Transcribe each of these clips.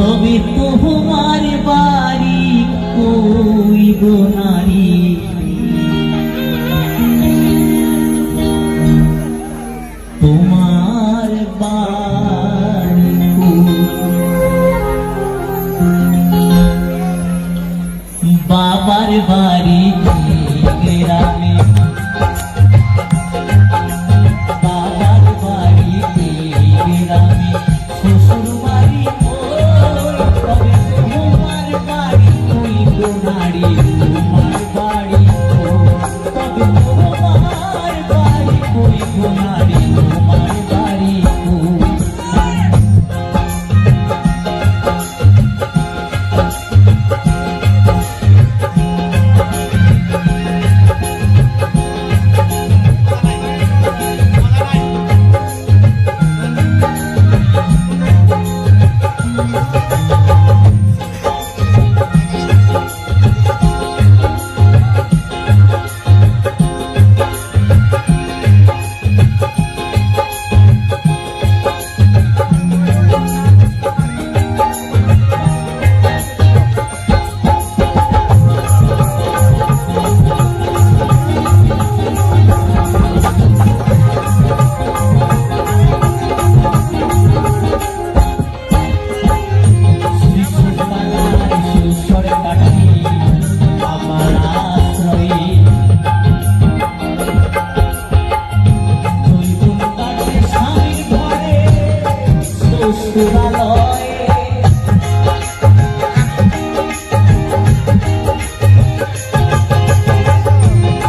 তবে তোমার বাড়ি কই গো নারী তোমার বাড়ি বাবার বাড়ি গ্রামে বাবার বাড়িতে গ্রামে শ্বশুর বাড়ি তবে তোমার বাড়ি কই গো নারী তোমার বাড়ি তবে তোমার বাড়ি কই গো নারী তোমার বাড়ি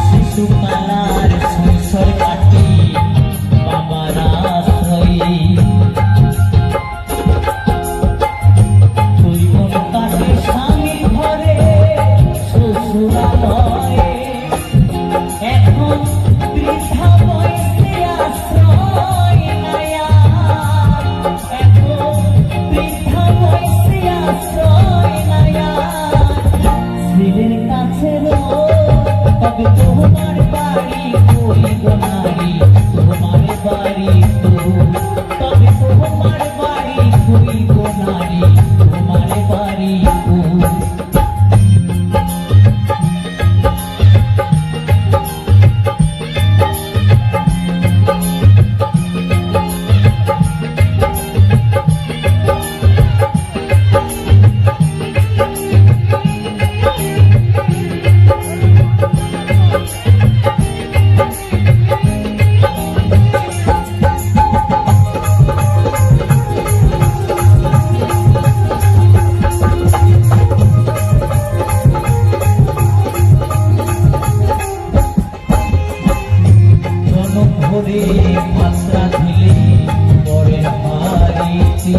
শিশুপালার সংসার কাটি বাবার আশ্রয়ে জৈবন কাটে স্বামীর ঘরে শ্বশুরালয়ে এখন বৃদ্ধা বয়সে আশ্রয় নয়া এখন বৃদ্ধা বয়সে আশ্রয় নয়া ছেলের কাছে তবে তোমার বাড়ি কই গো নারী তোমার বাড়ি তবে তোমার বাড়ি কই গো নারী তোমার বাড়ি ভরে মাত্রা দিলে পরের বাড়িতে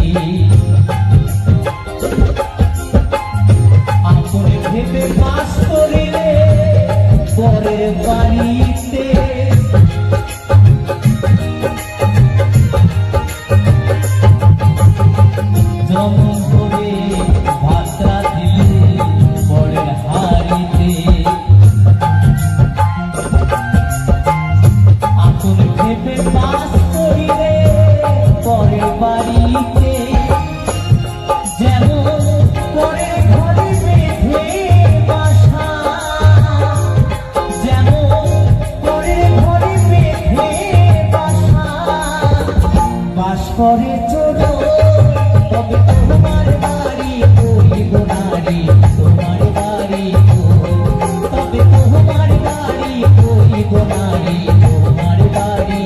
আপনি ভেবে বাস করিলে পরের বাড়িতে জম ভরে মাত্রা দিলে পরের হাড়িতে ভেবে বাস করিলে পরের বাড়িতে যেমন পরের ঘরে বেঁধে বাসা যেমন পরের ঘরে বেঁধে বাসা বাস করে চলো তবে তোমার বাড়ি কই গো নারী তোমার বাড়ি তবে তোমার বাড়ি কই গো নারী তোমার বাড়ি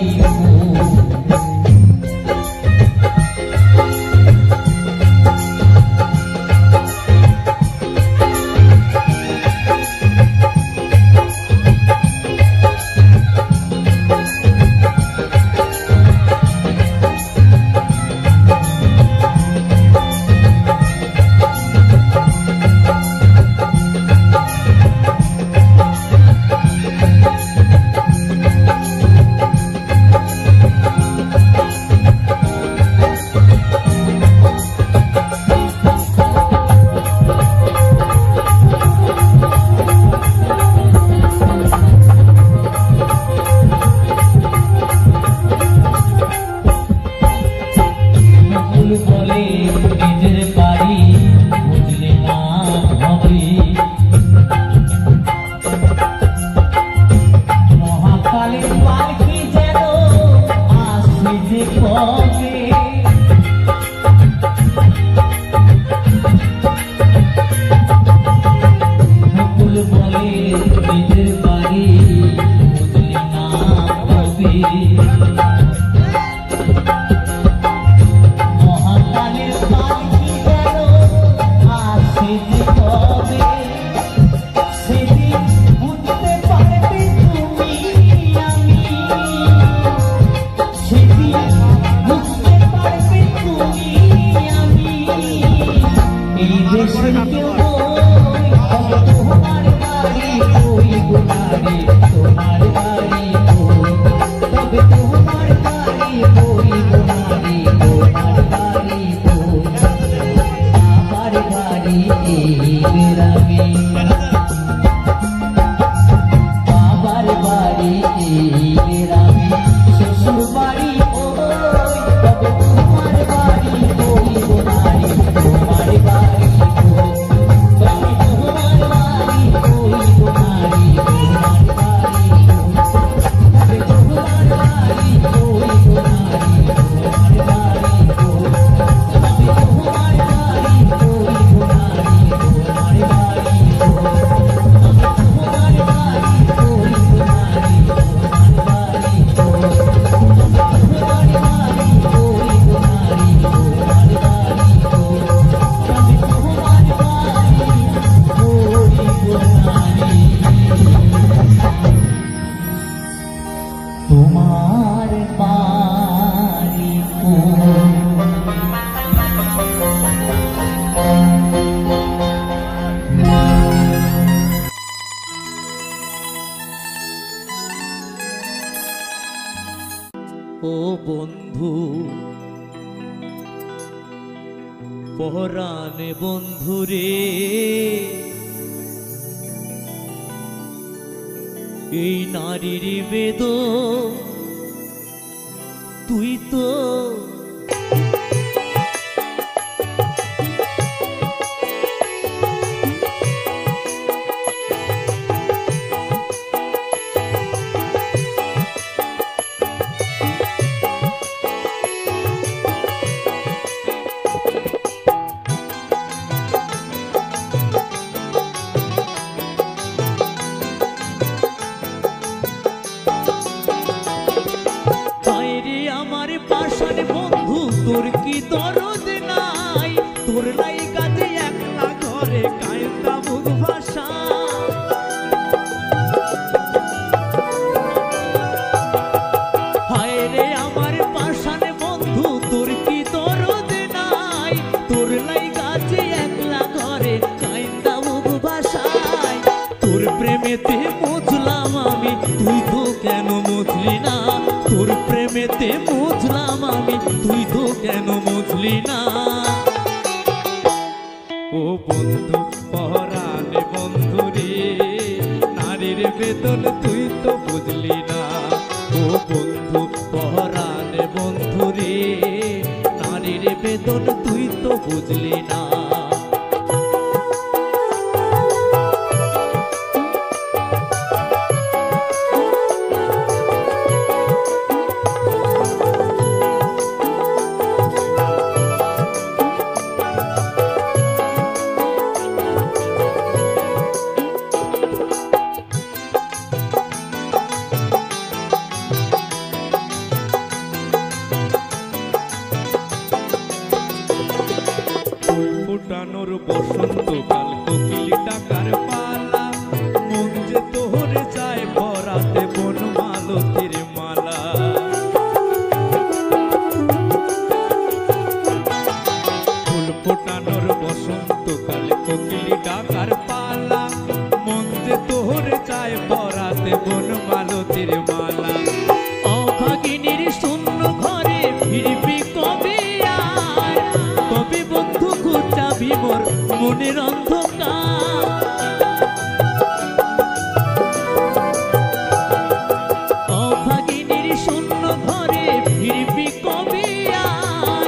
এই গ্রামে বাবার বাড়ি এই গ্রামে শ্বশুর বাড়ি ওই তবে তোমার বাড়ি ওই বোনারে তোমার বাড়ি ওই তবে তোমার বাড়ি ওই বোনারে তোমার বাড়ি ওই তবে তোমার বাড়ি ওই বোনারে তোমার বাড়ি ওই তবে তোমার বাড়ি ওই বোনারে তোমার বাড়ি তোমার বাড়ি ও বন্ধু পরাণে বন্ধু রে এই নারীর বেদন তুই তো তোর কি দরদ নাই তোর লাই কাজে একলা ঘরে কায়দা মুখ ভাষা হায় রে আমার পাশান বন্ধু তোর কি দরদ নাই তোর লাই কাজে একলা ঘরে কায়দা মুখ ভাষায় তোর প্রেমেতে মুছলাম আমি তুই তো কেন মুছলি না তোর প্রেমেতে মুছলাম আমি তুই তো কেন বুঝলি না ও বন্ধু পরাণে বন্ধু রে নারীর বেদন তুই তো বুঝলি না ও বন্ধু পরাণে বন্ধু রে নারীর বেদন তুই তো বুঝলি না ফুটানোর বসন্তকাল কোকিল ডাকার পালা মন যে তোরে যায় পরাতে বন মালতীর মালা ফুল ফোটানোর বসন্তকাল কোকিল ডাকার পালা মন যে তোরে যায় পরাতে বন মালতীর মালা অভাগিনীর শূন্য ঘরে ফিরবি কবে আর কবে বন্ধু ঘুচাবি মোর মনের অন্ধকার অভাগিনীর শূন্য ঘরে ফিরবি কবে আর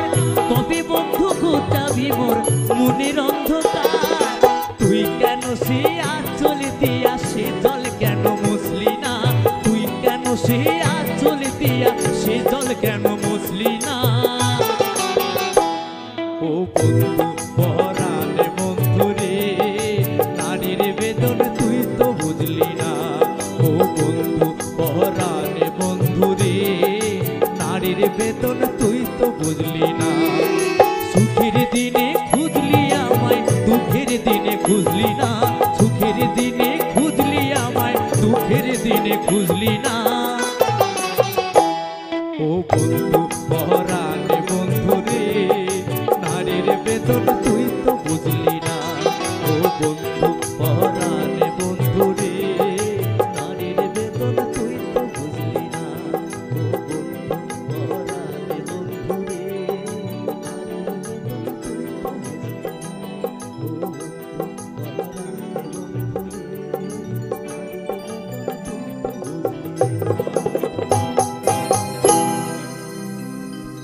কবে বন্ধু ঘুচাবি মোর মনের অন্ধকার তুই কেন সে আঁচল দিয়া সে জল কেন মুছলি না তুই কেন সে আঁচল দিয়া সে জল কেন মুছলি না ও বন্ধু পরাণে বন্ধু রে নারীর বেদন তুই তো বুঝলি না ও বন্ধু পরাণে বন্ধু রে নারীর বেদন তুই তো বুঝলি না সুখের দিনে খুঁজলি আমার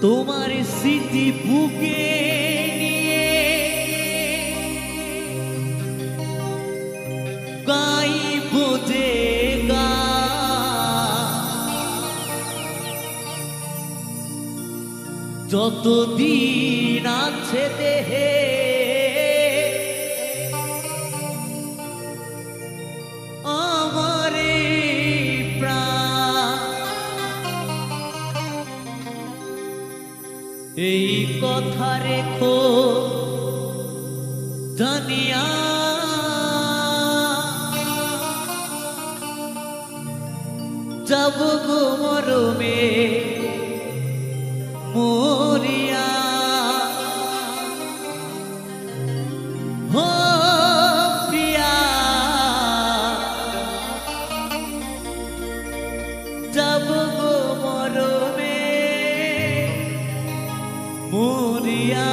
তোমার স্মৃতি বুকে নিয়ে গাইব যে যতদিন আছে দেহে আমার প্রাণ, এই কথা রেখো জানিয়া যাব গো মরমে মরিয়া। হো প্রিয়া যাব গো মরমে মরিয়া।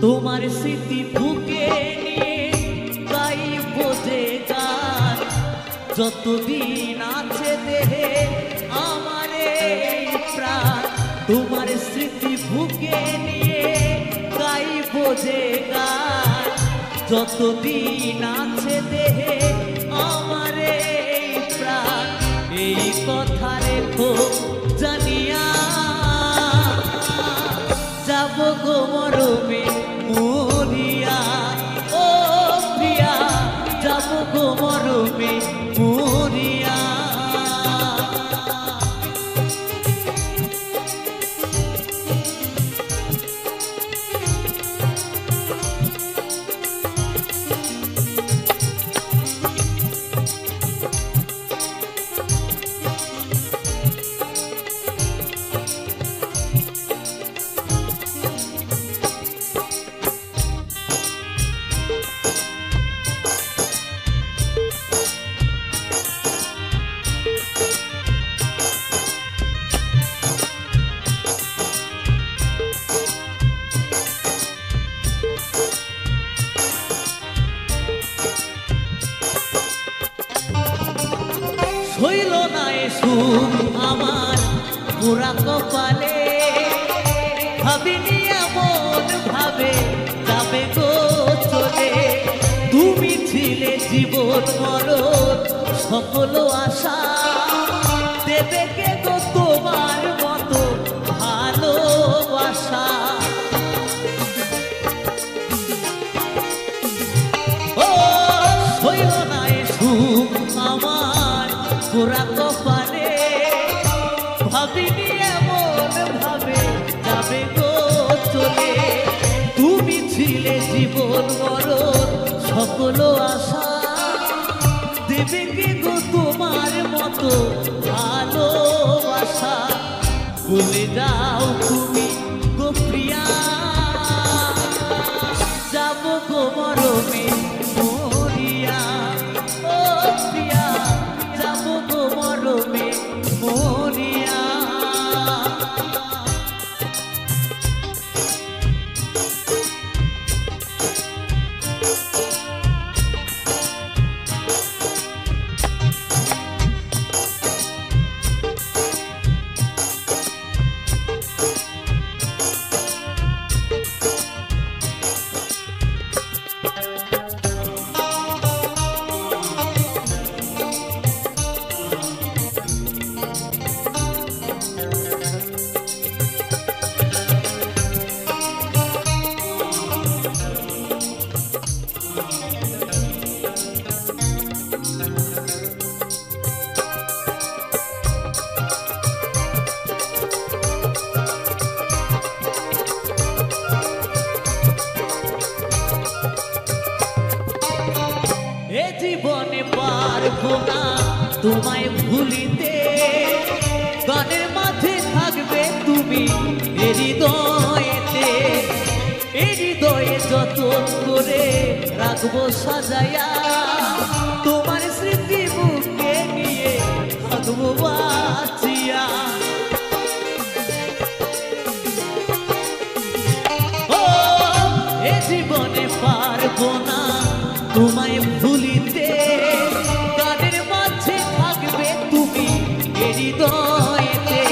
তোমার স্মৃতি বুকে নিয়ে গাইব যে গান যতদিন আছে দেহে আমার এই প্রাণ। তোমার স্মৃতি বুকে নিয়ে গাইব যে গান যতদিন আছে দেহে আমার এই প্রাণ, এই কথা রেখো জানিয়া যাব গো মরমে মরিয়া। ও প্রিয়া যাব গো মরমে মরিয়া। হইল না সুখ আমার পুরা কপালে, ভাবিনি এমন ভাবে যাবে গো চলে। তুমি ছিলে জীবন মরণ সকল আশা, দেবে কে গো তোমার মতো ভালোবাসা। ও হইল না সুখ আমার পুরা কপালে, ভাবিনি এমন ভাবে যাবে গো চলে। তুমি ছিলে জীবন মরণ সকল আশা, দেবে কে গো তোমার মতো ভালোবাসা। বলে যাও তুমি গো প্রিয়া যাব গো মরমে মরিয়া। ও প্রিয়া যাব গো মরমে মরিয়া। পারবো না তোমায় ভুলিতে, গানের মাঝে থাকবে তুমি এ হৃদয়েতে, এই হৃদয়ে যতন করে রাখবো সাজায়া, তোমার স্মৃতি বুকে নিয়ে থাকবো বাঁচিয়া। ও এ জীবনে পারবো না তোমায় ভুলিতে, গানের মাঝে থাকবে তুমি এ হৃদয়েতে,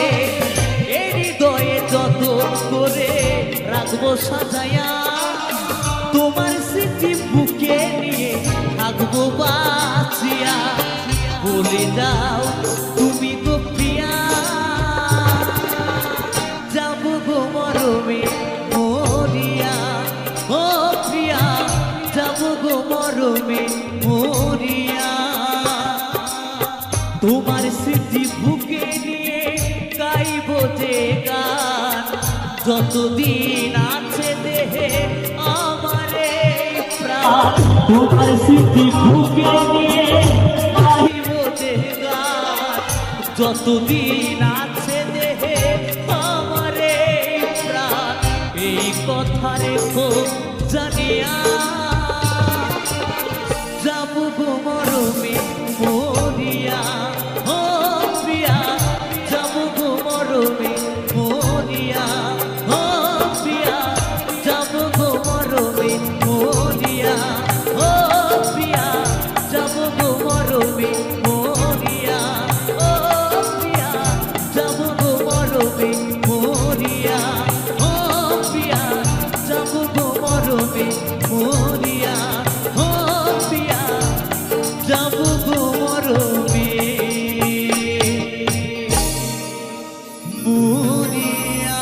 এই হৃদয়ে যতন করে রাখবো সাজায়া, তোমার স্মৃতি বুকে নিয়ে থাকবো বাঁচিয়া। বলে দাও তুমি গো প্রিয়া, যাবো গো মরমে মরিয়া, ও প্রিয়া যাবো গো মরমে মরিয়া। তোমার স্মৃতি বুকে নিয়ে গাইবো যে গান, যতদিন আছে দেহে আমার এই প্রাণ, তোমার স্মৃতি বুকে নিয়ে গাইবো যে গান, যতদিন আছে দেহে আমার এই প্রাণ। এই কথা রেখো জানিয়া, যাবো গো মরমে মরিয়া, ও প্রিয়া যাবো গো মরমে মরিয়া, ও প্রিয়া যাবো গো মরমে মরিয়া, ও প্রিয়া যাবো গো মরমে মরিয়া, ও প্রিয়া যাবো গো মরমে মরিয়া, ও প্রিয়া যাবো গো মরমে মরিয়া, ও প্রিয়া যাবো গো মরমে মরিয়া।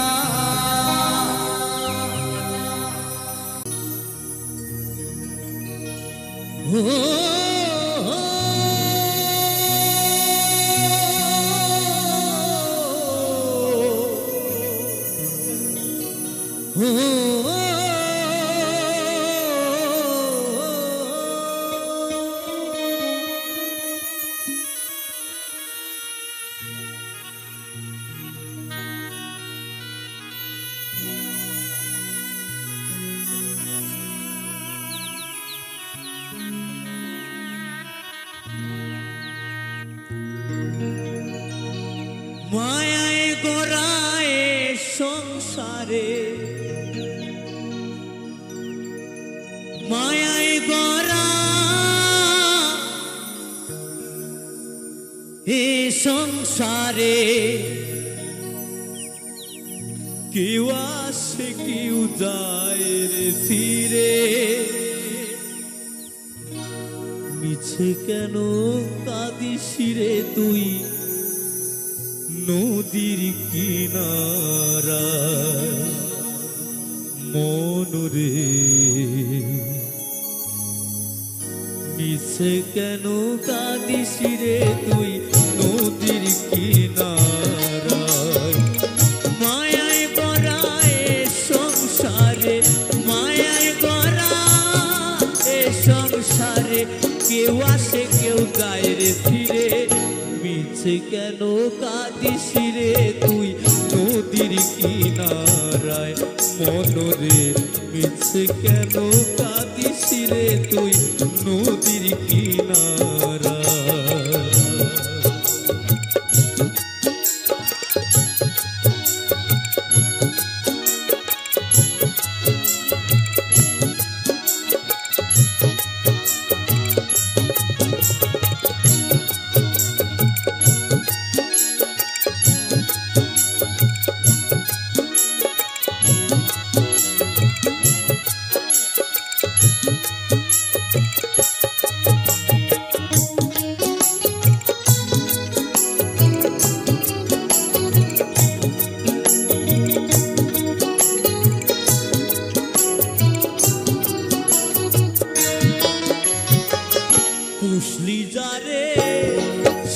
মায়ায় গড়ায় সংসারে, মায়ায় গড়া এ সংসারে, কেউ আসে কেউ যায় রে ফিরে, মিছে কেন কাঁদিস রে তুই নদীর কিনারায় মনরে, মিছে কেন কাঁদিস রে তুই নদীর কিনারায়। মায়ায় গড়ায় সংসারে, মায়ায় গড়া এ সংসারে, কেউ আসে কেউ যায় রে ফিরে, মিছে কেন কাঁদিস রে তুই নদীর কিনারায় মনরে, মিছে কেন কাঁদিস রে তুই নদীর কিনারায়। পুষলি যারে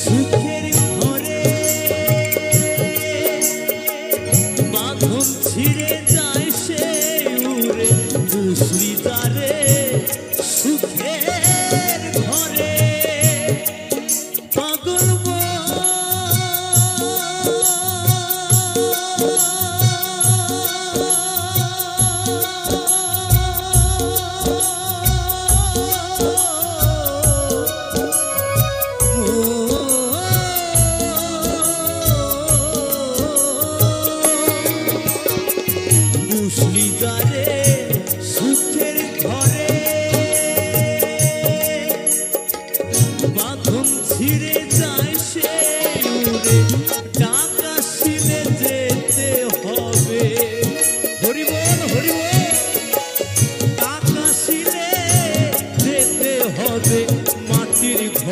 সুখের ঘরে, বাঁধন ছিঁড়ে যায় সে উড়ে, পুষলি যারে সুখের ঘরে,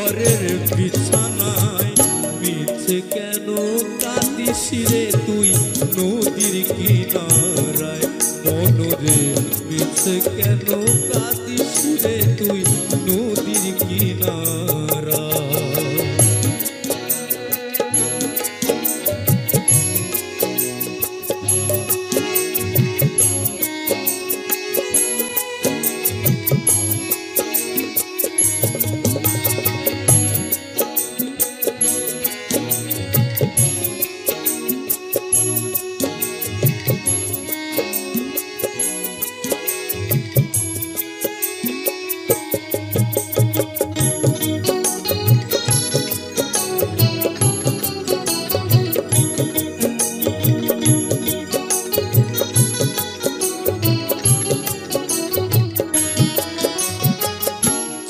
ঘরের বিছানায় মিছে কেন কাঁদিস রে তুই নদীর কিনারায় মনরে মিছে কেন কাঁদিস রে তুই নদীর কিনারায়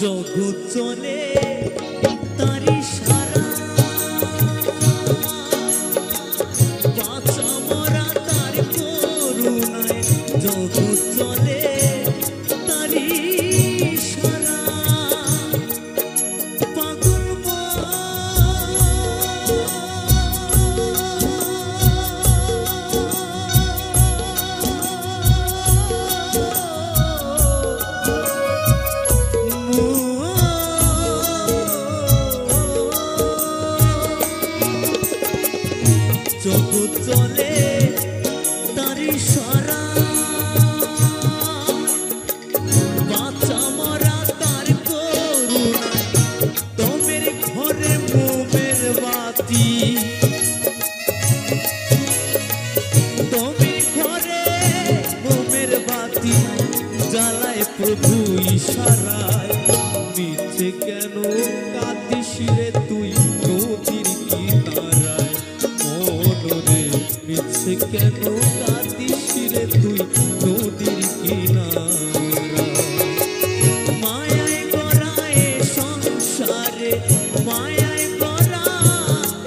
জগৎ চলে তারি সারা বাঁচা মরা তার করুণায় জগৎ চলে তারি সারা পাগল জগৎ চলে তারি সারা বাঁচা মরা তার করুণায় তোমের ঘরে মোমের বাতি তোমের ঘরে মোমের বাতি জ্বালায় প্রভু ইশারায় মিছে কেন কাঁদিস রে তুই নদীর কিনারায় মনরে মিছে কেন কাঁদিস রে তুই নদীর কিনারায় মায়ায় গড়া এ সংসারে মায়ায় গড়া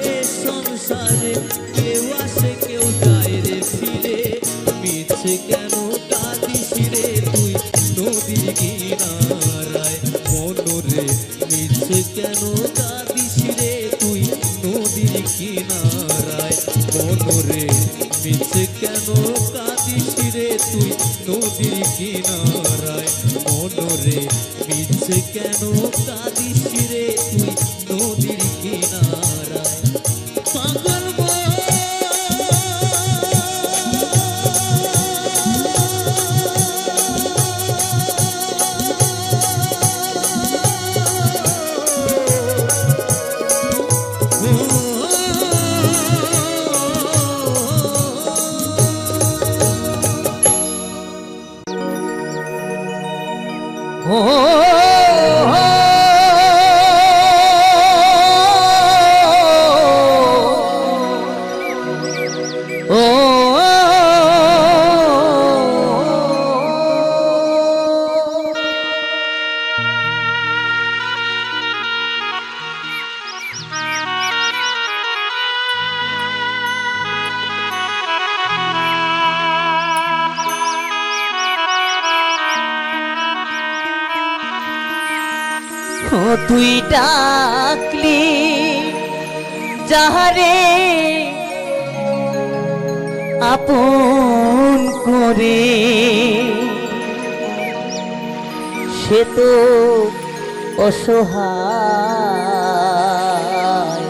এ সংসারে কেউ আসে কেউ যায় রে ফিরে মিছে কেন কাঁদিস রে তুই নদীর কিনারায় মনরে মিছে কেন কাঁদিস রে তুই নদীর কিনারায় মনরে মিছে কেন কাঁদিস রে তুই নদীর কিনারায় মনরে মিছে কেন কাঁদিস রে তুই নদীর কিনারায় পাগল তুই ডাকলি যাহারে আপন করে সে তো অসহায়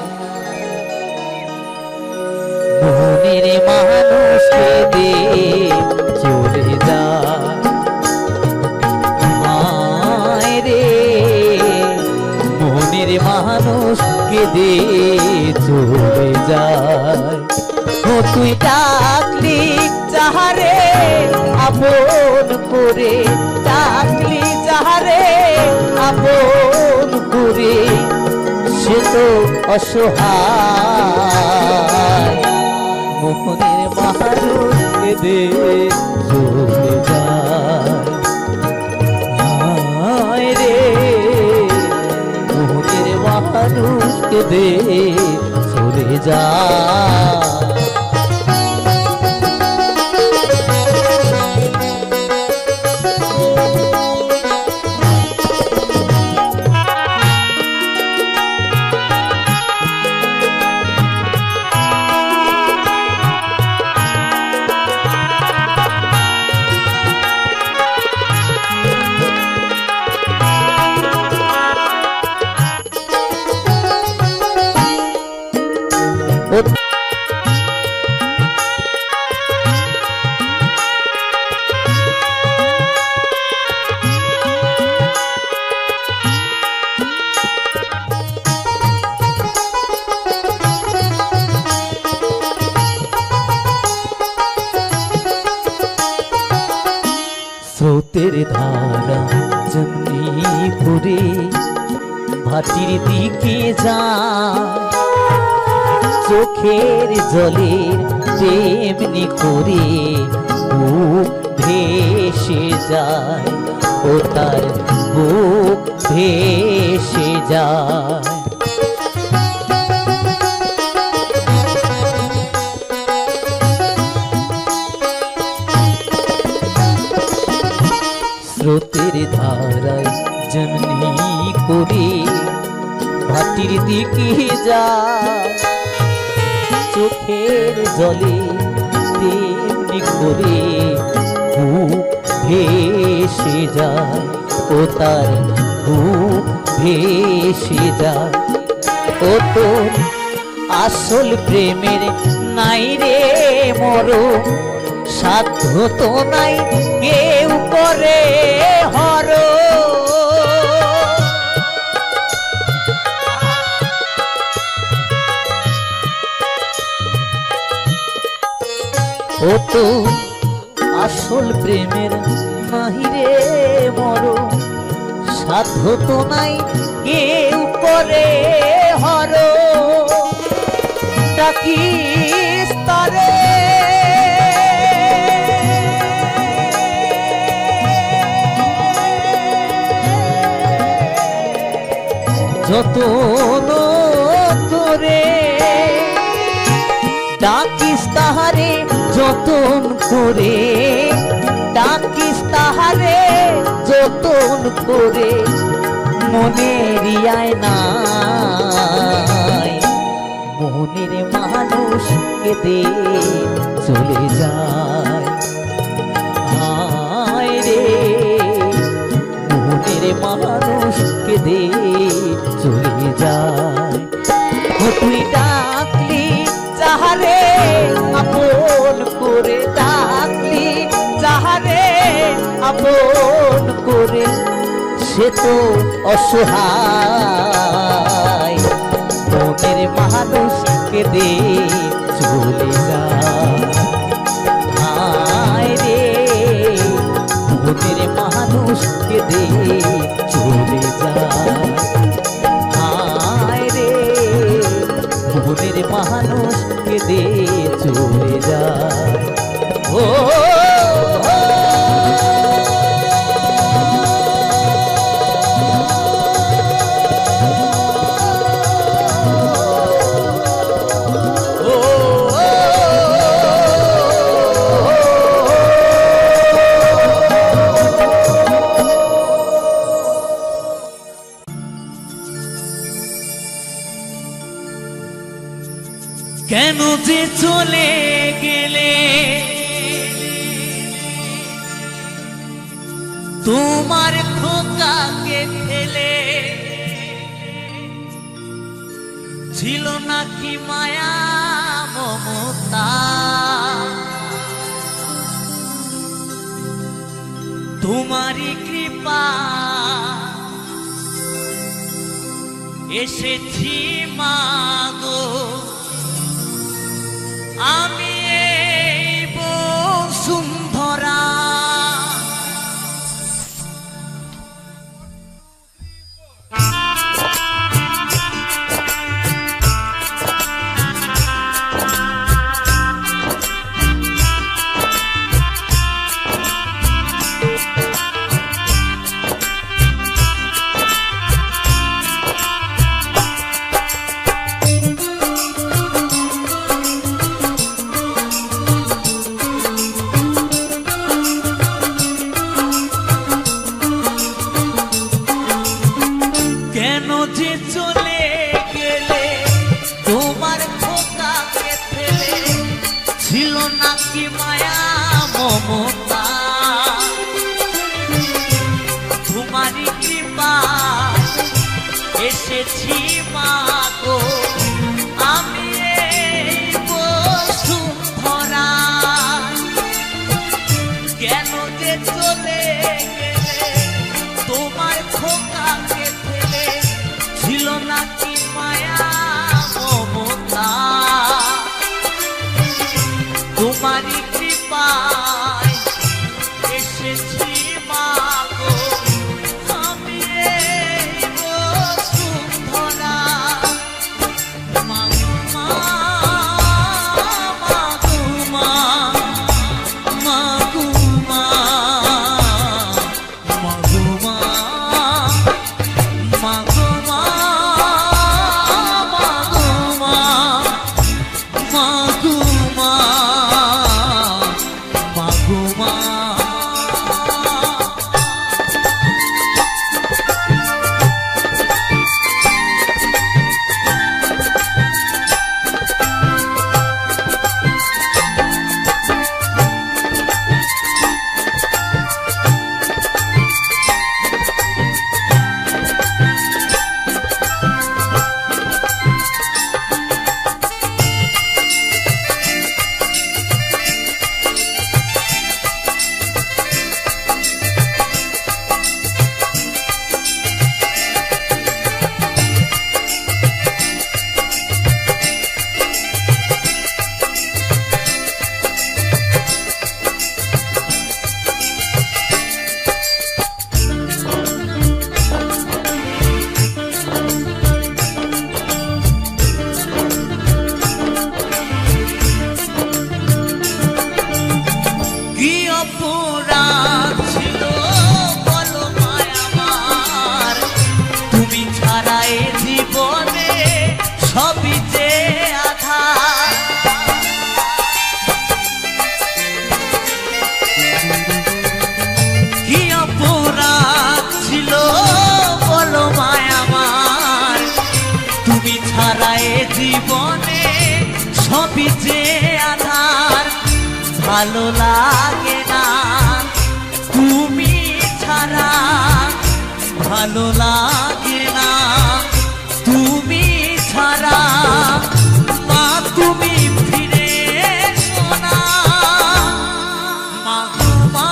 মনের মানুষকে দে চলে যায় মনের মানুষকে দে চলে যায় ও তুই ডাকলি যাহারে আপন করে ডাকলি যাহারে আপন করে সে তো অসহায় মনের মানুষকে দে চলে যায় রে মনের মানুষকে দে চলে যায় ধারা যেমনি করে ভাটির দিকে যায়, চোখের জলের তেমনি করে বুক ভেসে যায়, ও তার বুক ভেসে যায়। স্রোতের ধারায় যেমনি করে ভাটির দিকে যায়, চোখের জলে তেমনি করে বুক ভেসে যায়, ও তার বুক ভেসে যায়। ও তোর আসল প্রেমের নাই রে মরণ, সাধ্য তো নাই কেউ করে হর। ও তো আসল প্রেমের নাই রে মরণ, সাধ্য তো নাই কেউ করে হর। ডাকিস তারে যতন করে, ডাকিস তাহারে যতন করে, ডাকিস তাহারে যতন করে, মনের আয়নায় মনের মানুষ কেঁদে চলে যায়। আয় রে মনের মানুষ কেঁদে চলে যায়। ও তুই ডাকলি যাহারে আপন করে, ডাকলি যাহারে আপন করে, সে তো অসহায় মনের মানুষ কেঁদে চলে যায়। হায় রে মনের মানুষ কেঁদে চলে যায়। হায় রে মনের মানুষ কেঁদে চলে যায়। ও কেন যে চলে গেলে তোমার খোকাকে ফেলে, ছিল নাকি মায়া মমতা, তোমারই কৃপা এসেছি মাগো আমি এই বসুন্ধরা। কেন যে চলে গেলে তোমার খোকাকে ফেলে, ছিল নাকি মায়া মমতা, তোমারই কৃপা এসেছি মাগো আমি এই বসুন্ধরা। কেন যে চলে গেলে তোমার খোকাকে ফেলে, ছিল নাকি মায়া মমতা, তোমারই কৃপায় এসেছি মা। সবই যে আধার ভালো লাগে না তুমি ছাড়া ভালো লাগে না তুমি ছাড়া মা তুমি ফিরে এসো না মা গো মা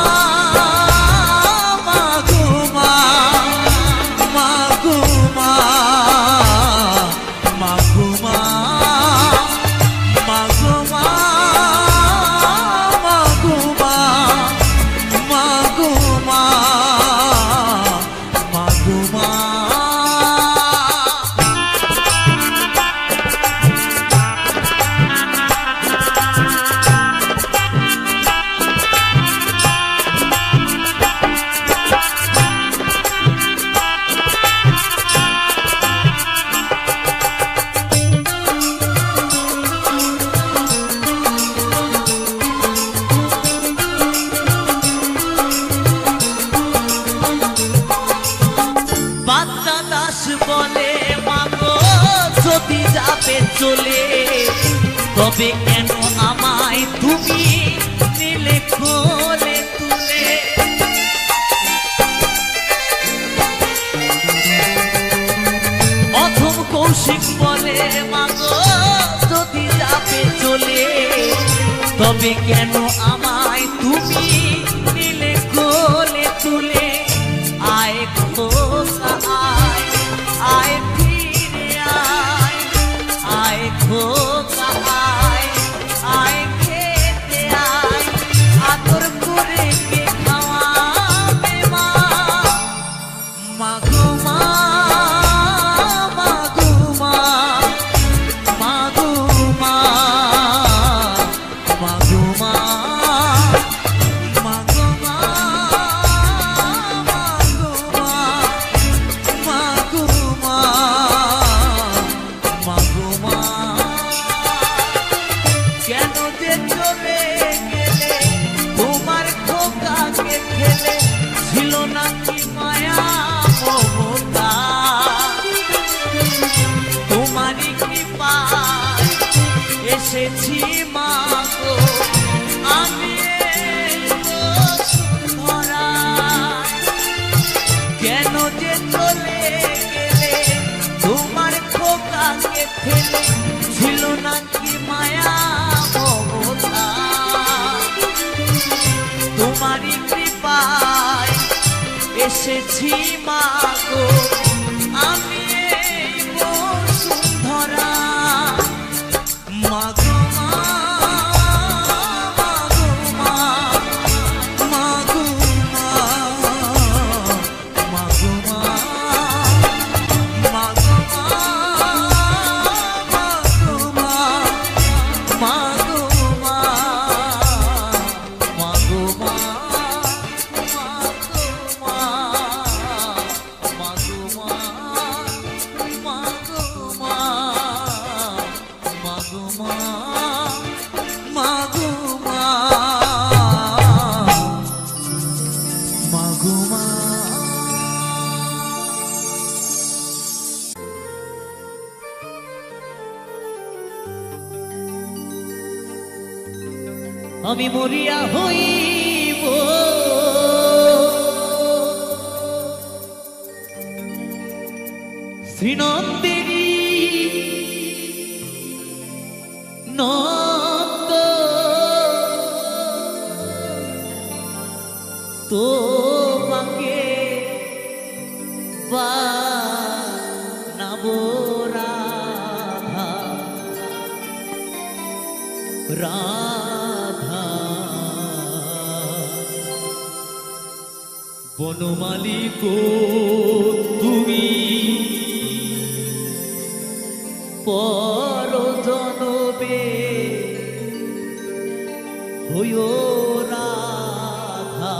মা গো মা মা গো মা মা গো মা মা গো মা মা গো মা মা গো মা মা গো মা বাদশা দাস বলে মাগো যদি যাবে চলে তবে কেন আমায় তুমি নিলে কোলে তুলে অথম কৌশিক বলে মাগো যদি যাবে চলে তবে কেন আমায় তুমি নিলে কোলে তুলে আয় খোকা আয় আয় ফিরে আয় আয় খোকা আয় আয় খেতে আয় আদর করে কে খাওয়াবে মা মা গো মা মা গো মা মা গো মা মা গো মা মা গো মা কেন যে চলে গেলে তোমার খোকাকে ফেলে ছিল নাকি মায়া মমতা তোমারই কৃপায় এসেছি মা গো আমি এই বসুন্ধরা কেন যে চলে গেলে তোমার খোকাকে ফেলে ছিল নাকি মায়া মমতা তোমারই কৃপায় এসেছি মা গো আমি এই বসুন্ধরা মা গো মা মা গো মা মা গো মা মা গো মা মা গো মা মা গো মা আমি মরিয়া হইব শ্রীনন্দিনী নন্দ তোমাকে বানাবো রাধা রাধা বনমালী গো তুমি পরজনবে হইও রাধা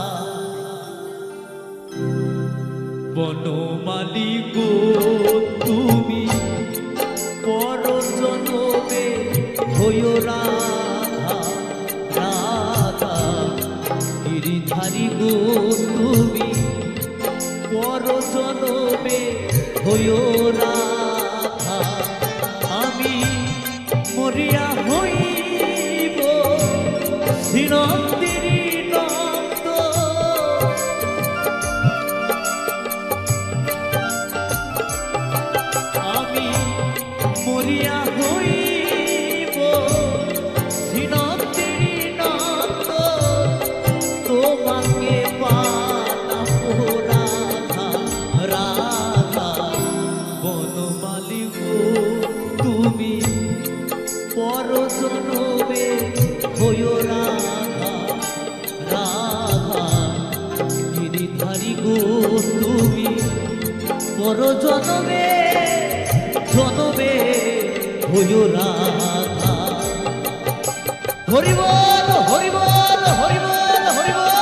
বনমালী গো তুমি পরজনবে হইও রাধা রাধা গিরিধারী গো তুমি পরজনবে হইও রাধা আমি মরিয়া হই বনমালী গো তুমি পর জনমে জনমে হইও রাধা। হরি বল হরি বল হরি বল হরি বল।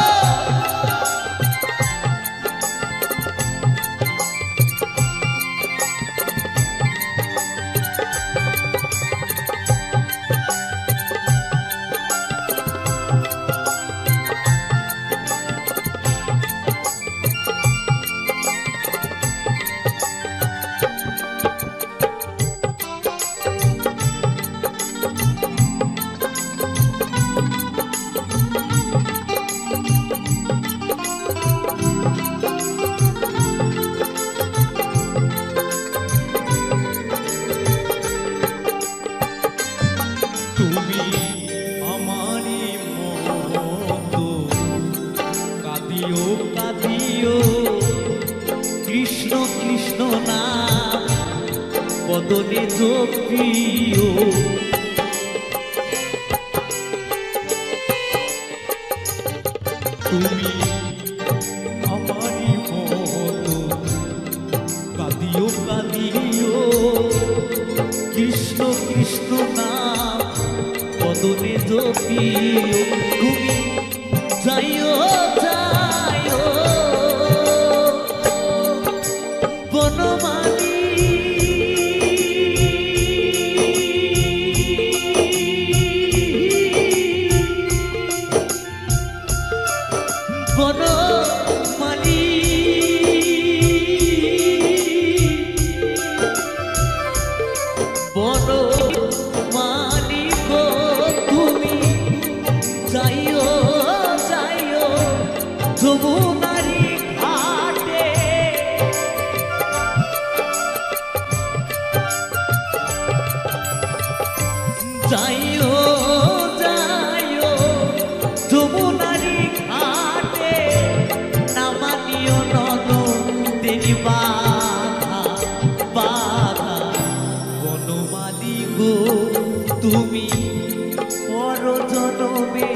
তুমি আমারই মতো কাঁদিও কাঁদিও কৃষ্ণ কৃষ্ণ নাম বদনে জপিও। তুমি আমারই মতো কাঁদিও কাঁদিও কৃষ্ণ কৃষ্ণ নাম বদনে জপিও। তুমি যাইও যাইও বনমালী বনমালী বনমালী গো তুমি যাইও যাইও যমুনারি ঘাটে। যাইও যাইও যমুনারি ঘাটে নামানিও নদ দেরি বাধা বাধা। বনমালী গো তুমি পর জনমে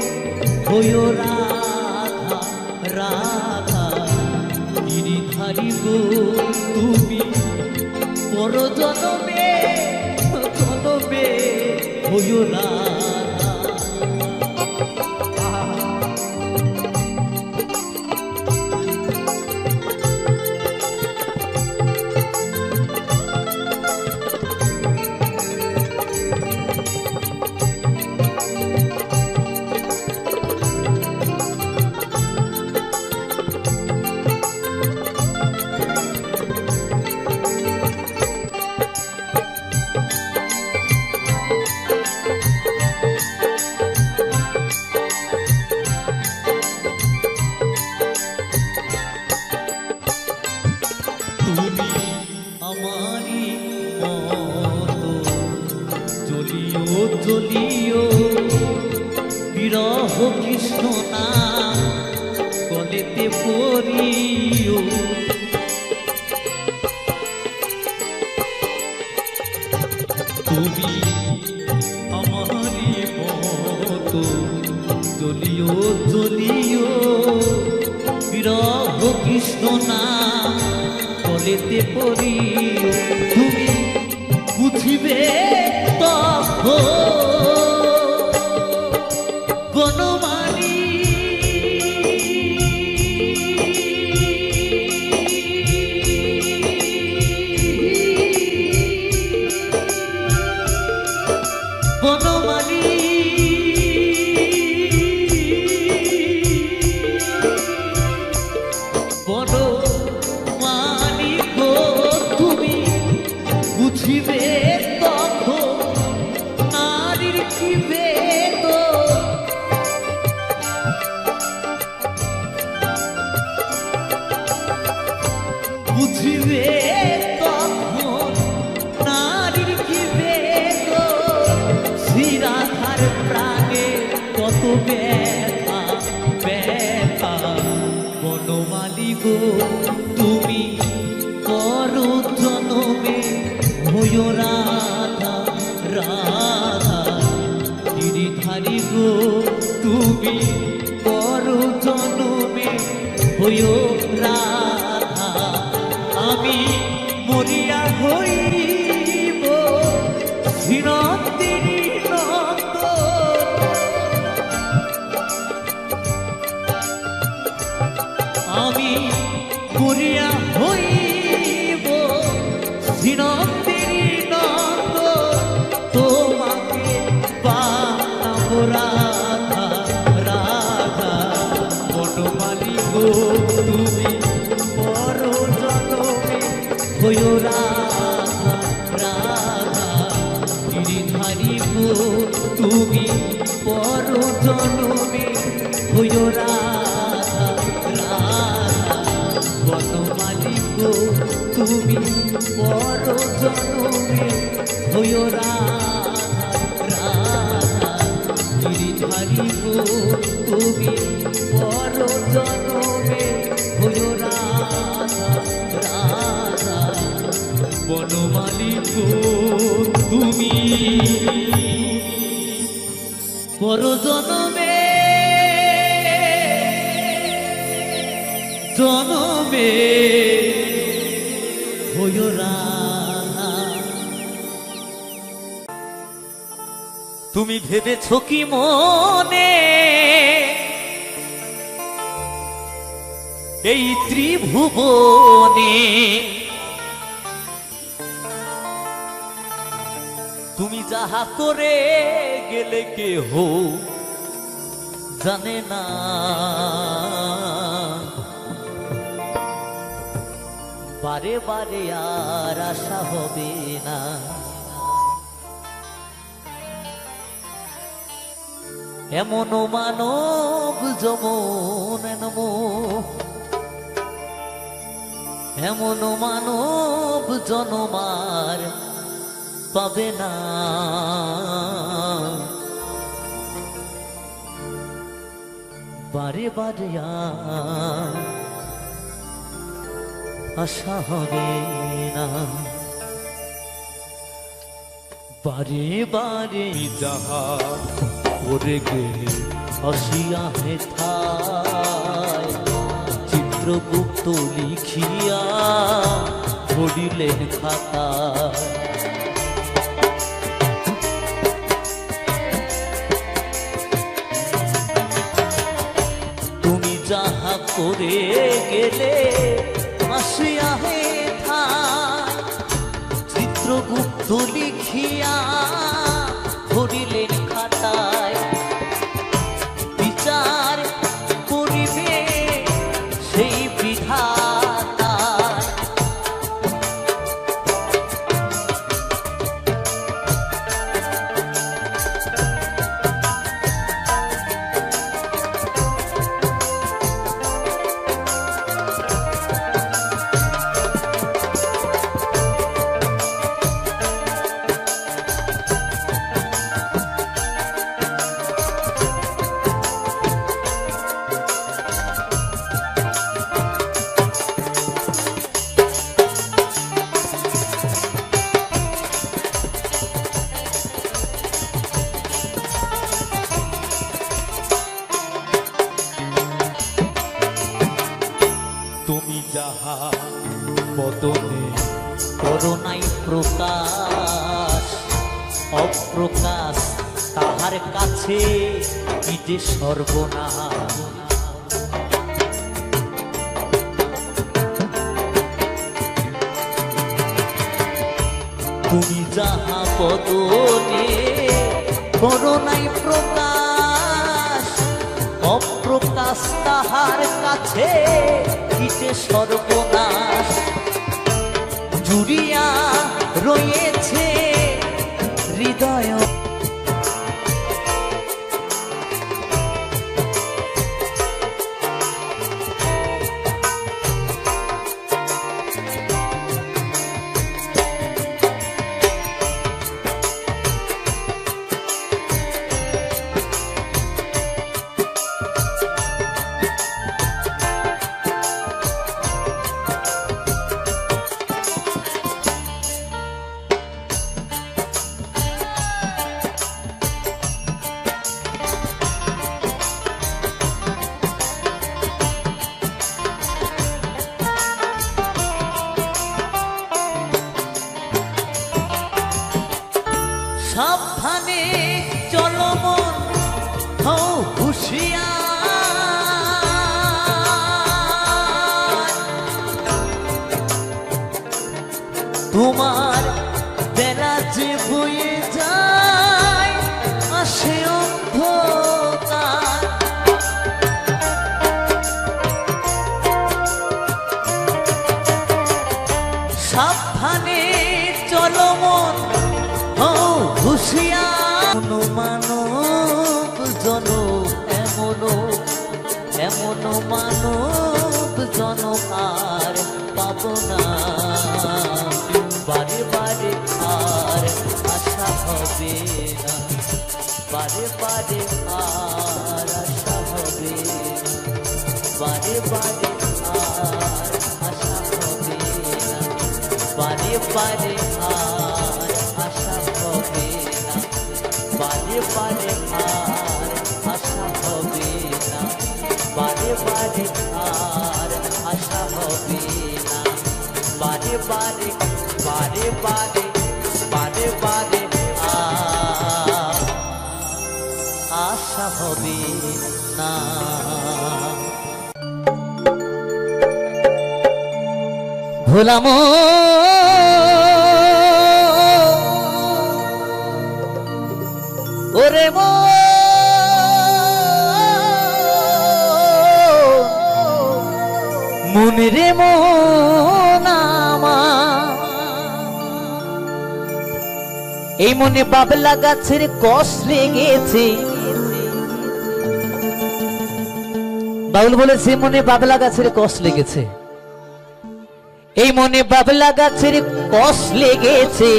হইও রাধা রাধা। গিরিধারী গো তুমি পর জনমে জনমে হইও রাধা। তুমি আমারি মতো জ্বলিও জ্বলিও বিরহ কৃষ্ণ নাম গলেতে পড়িও। তুমি আমারই মতো জ্বলিও জ্বলিও বিরহ কৃষ্ণ নাম গলেতে পড়িও। তুমি বুঝিবে তখন বনমালী বনমালী বনমালী গো তুমি বুঝিবে তখন নারীর কি বেগ। বুঝিবে তখন নারীর কি বেগ। শ্রীরাধার প্রাণে কত ব্যথা ব্যথা। বনমালী গো তুমি পর জনমে হইও রাধা রাধা। গিরিধারী গো তুমি পর জনমে হইও রাধা। করিয়া হইব শ্রীনন্দিনী নন্দ তোমাকে বানাব রাধা রাধা বনমালী গো তুমি পর জনমে হইও রাধা রাধা গিরিধারী গো তুমি পর জনমে হইও রাধা রাধা বনমালী গো তুমি পর জনমে হইও রাধা রাধা গিরিধারী গো তুমি পর জনমে হইও রাধা রাধা বনমালী গো তুমি পর জনমে জনমে হইও রাধা। তুমি ভেবেছ কি মনে এই ত্রিভুবনে তুমি যাহা করে গেলে কেহ জানে না, বারে বারে আর আশা হবে না। এমন মানব যমন এমন মানব জনমার পাবে না। বারে বারে আর আশা হবে না, বারে বারে যাহা করে গেলে আসিয়া হেথায় চিত্রগুপ্ত লিখিয়া ধরিলেন খাতায়। তুমি যাহা করে গেলে আসিয়া হেথায় চিত্রগুপ্ত লিখিয়া ধরিলেন খাতায়। বিচার করিবে সেই বিধাতা, তুমি যাহা বদনে করোনাই প্রকাশ অপ্রকাশ তাহার কাছে কি যে সর্বনাশ। তুমি যাহা বদনে করোনাই প্রকাশ অপ্রকাশ তাহার কাছে কি যে সর্বনাশ। জুড়িয়া রয়েছে হৃদয় তোমার বেলা যে বয়ে যায় আসে অন্ধকার। সাবধানে চলো মন হও হুঁশিয়ার। মানব জন এমন মানব জন আর পাব না। বারে বারে আর আশা হবে না, বারে বারে আর আশা হবে না, বারে বারে আর আশা হবে না, বারে বারে আর আশা হবে না, বারে বারে আর আশা হবে না, বারে বারে আর আশা হবে না, বারে বারে বারে বারে বারে বারে আশা হবে না। ভোলাম ওরে মন রে মন আমার, এই মনে বাবলা গাছের কষ লেগেছে। বাউল বলেছে মনে বাবলা গাছের কষ লেগেছে, এই মনে বাবলা গাছের কষ লেগেছে।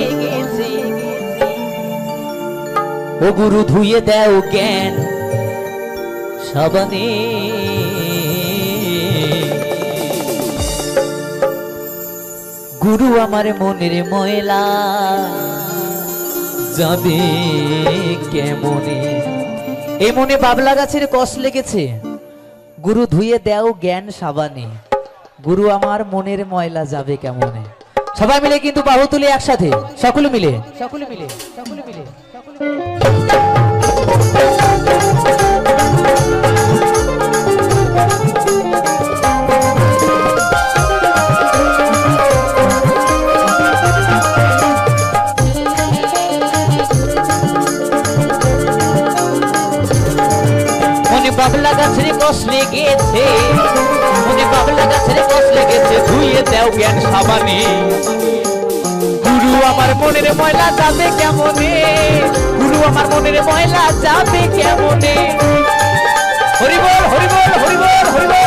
ও গুরু ধুয়ে দেও জ্ঞান সাবানে, গুরু আমার মনের ময়লা যাবে কেমনে। এই মনে বাবলা গাছের কষ লেগেছে, গুরু ধুয়ে দেও জ্ঞান সাবানে, গুরু আমার মনের ময়লা যাবে কেমনে। সবাই মিলে কিন্তু বাহু তুলে একসাথে, সকলে মিলে সকলে মিলে সকলে মিলে সকলে বাবলা গাছের কষ লেগেছে, মনে বাবলা গাছের কষ লেগেছে, ধুইয়ে দেও জ্ঞান সাবানে, গুরু আমার মনের ময়লা যাবে কেমনে, গুরু আমার মনের ময়লা যাবে কেমনে। হরি বল হরি বল হরি বল হরি বল।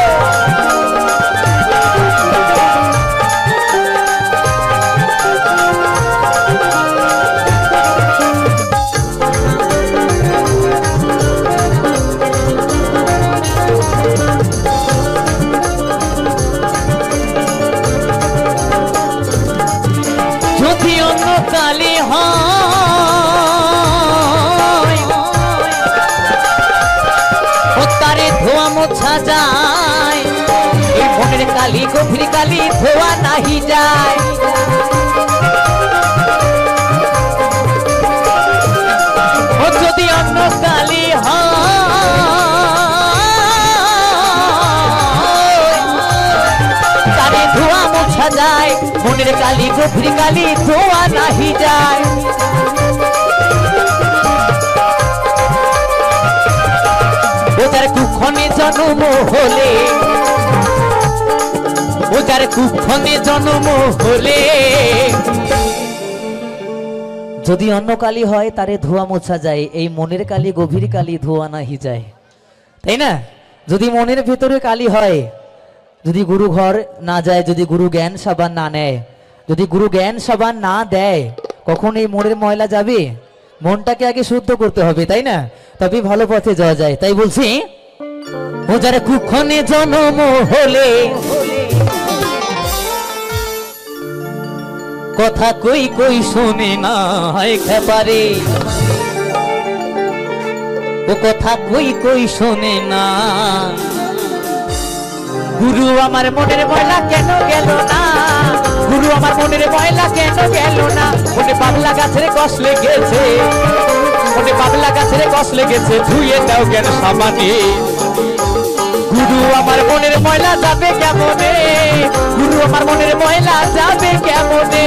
যদি অন্য কালি হয় ও তারে ধোয়া মোছা যায়, এই মনের কালি গভীর কালি ধোয়া নাহি যায়। ও যদি অন্য কালি হয় তারে ধোয়া মোছা যায়, মনের কালি গভীর কালি ধোয়া নাহি যায়। ও যার কুক্ষণে জন্ম হলে, ও যার কুক্ষণে জন্ম হলে, যদি অন্য কালি হয় তারে ধোয়া মোছা যায়, এই মনের কালি গভীর কালি ধোয়া নাহি যায়। তাই না? যদি মনের ভেতরে কালি হয়, যদি গুরু ঘর না যায়, যদি গুরু জ্ঞান সাবান না নেয়, যদি গুরু জ্ঞান সাবান না দেয়, কখন এই মনের ময়লা যাবে? মনটাকে আগে শুদ্ধ করতে হবে, তাই না? তবে ভালো পথে যাওয়া যায়। তাই বলছি, ও যারা কুক্ষণে জন্ম হলে কথা কই কই শোনে না হয় খেপারে, ও কথা কই কই শোনে না, গুরু আমার মনের ময়লা কেন গেল না, গুরু আমার মনের ময়লা কেন গেল না। মনে বাবলা গাছের কষ লেগেছে, মনে বাবলা গাছের কষ লেগেছে, ধুয়ে দাও জ্ঞান সাবানে, গুরু আমার মনের ময়লা যাবে কেমনে, গুরু আমার মনের ময়লা যাবে কেমনে।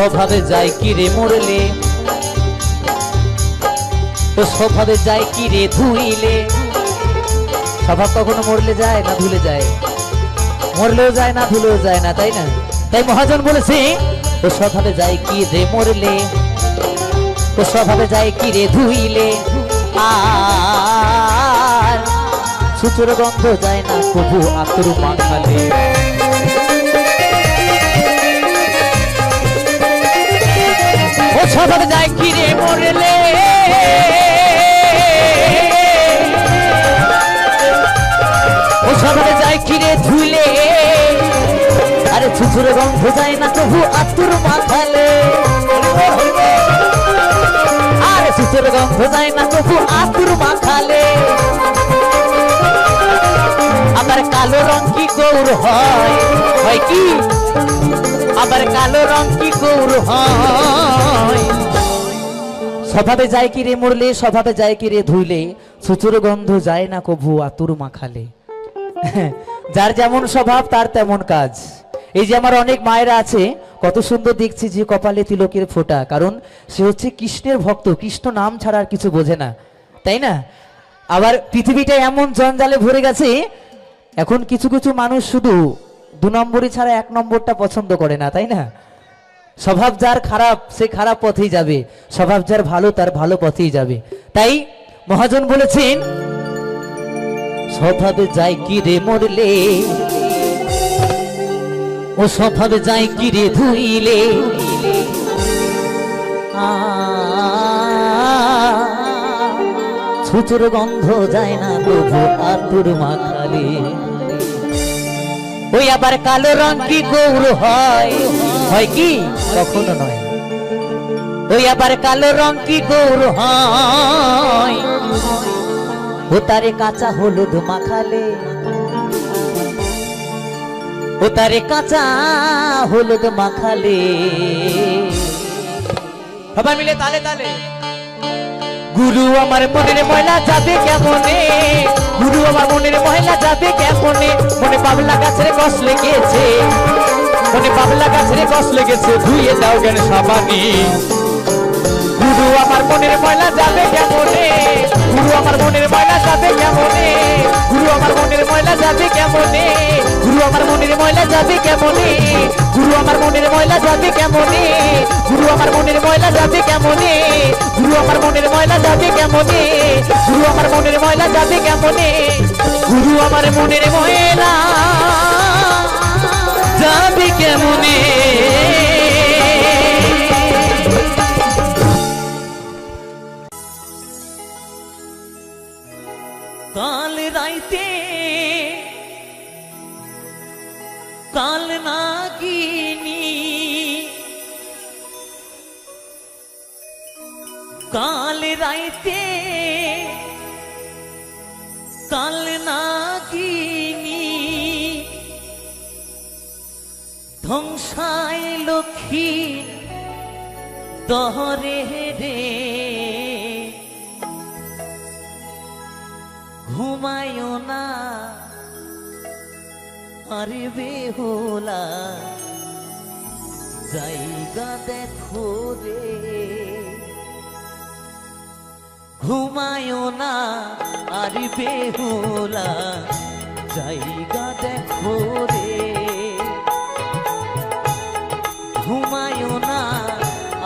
স্বভাবে যায় কি রে মরলে, ও স্বভাবে যায় কি রে ধুইলে। স্বভাব কখনো মরলে যায় না ধুলে যায়? মরলেও যায় না ধুলেও যায় না, তাই না? তাই মহাজন বলেছে ও স্বভাবে যায় কি রে মরলে, ও স্বভাবে যায় কি রে ধুইলে। আর সুচুর গন্ধ যায় না কবু আতর মাখালে। ও স্বভাবে যায় কি রে মরলে, ও স্বভাবে যায় কি রে ধুইলে। আরে সুচুর গন্ধ যায় না কবু আতর মাখালে। আরে সুচুর গন্ধ যায় না কবু আতর মাখালে। আবার কালো রং কি গৌর হয়, হয় কি? আবার কালো রং কি গৌর হয়। স্বভাবে যায় কি রে মরলে, স্বভাবে যায় কি রে ধুইলে। সুচুর গন্ধ যায় না কবু আতুর মাখালে। যার যেমন স্বভাব তার তেমন কাজ। এই যে আমার অনেক মায়েরা আছে, কত সুন্দর দেখছি যে কপালে তিলকের ফোঁটা, কারণ সে হচ্ছে কৃষ্ণের ভক্ত, কৃষ্ণ নাম ছাড়া আর কিছু বোঝে না, তাই না? আবার পৃথিবীটা এমন জঞ্জালে ভরে গেছে, এখন কিছু কিছু মানুষ শুধু 2 নম্বরই ছাড়া 1 নম্বরটা পছন্দ করে না, তাই না? স্বভাব যার খারাপ সে খারাপ পথেই যাবে, স্বভাব যার ভালো তার ভালো পথেই যাবে। তাই মহাজন বলেছেন স্বভাবে যায় কি রে মরলে, ও স্বভাবে যায় কি রে ধুইলে। ছুচুর গন্ধ যায় না তবু আতুর মাখালে। ওই আবার কালো রং কি গৌর হয়, হয় কি? কখনো নয়। ওই আবার কালো রং কি গৌর হয়। ও তারে কাঁচা হলুদ মাখালে, ও তারে কাঁচা হলুদ মাখালে। সবাই মিলে তালে তালে। গুরু আমার মনের ময়লা যাবে কেমনে, গুরু আমার মনের ময়লা যাবে কেমনে। মনে পাবলা গাছের কষ লেগেছে, মনে পাবলা গাছের কষ লেগেছে, ধুইয়ে দাও জ্ঞান সাবানি। গুরু আমার মনের ময়লা যাবে কেমনে, গুরু আমার মনের ময়লা যাবে কেমনে, গুরু আমার মনের ময়লা যাবে কেমনে, গুরু আমার মনের ময়লা যাবে কেমনে, গুরু আমার মনের ময়লা যাবে কেমনে, গুরু আমার মনের ময়লা যাবে কেমনে, গুরু আমার মনের ময়লা যাবে কেমনে, গুরু আমার মনের ময়লা যাবে কেমনে, গুরু আমার মনের ময়লা যাবে কেমনে। কাল রাইতে কাল নাগিনী, কাল রাইতে কাল নাগিনী, ধ্বংসায় লক্ষ্মী দহরে রে। ঘুমায়ও না আরে বেহুলা, জায়গা দেখো রে। ঘুমায়ও না আরে বেহুলা, জায়গা দেখো রে। ঘুমায়ও না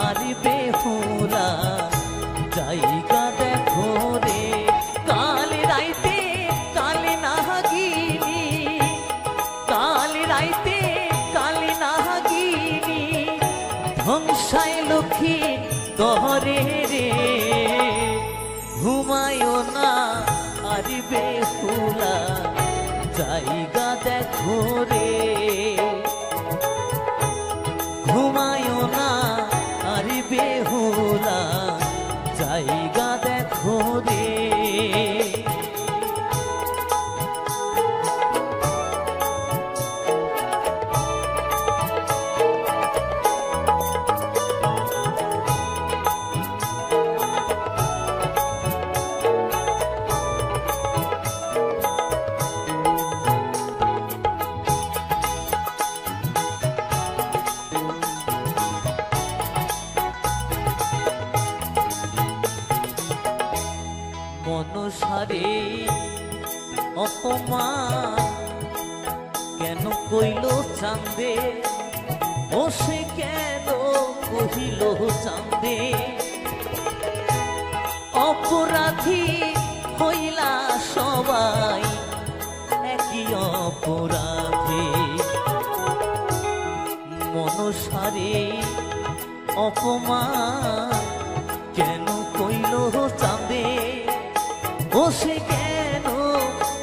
আরে বেহুলা, জায়গা দেখো রে। কাল রাইতে কাল নাগিনী, কাল রাইতে কাল নাগিনী, ধ্বংসায় লক্ষ্মী দহরে রে। ঘুমায়ও না আরে বেহুলা, জায়গা দেখো রে। ঘুমায়ও না আরে বেহুলা, জায়গা দেখো রে। মনসারে অপমান কেন কইল চাঁদে, ও সে কেন কহিল চাঁদে, অপরাধী হইলা সবাই একই অপরাধী। মনসারে অপমান কেন কইল চাঁদে, ও সে কেন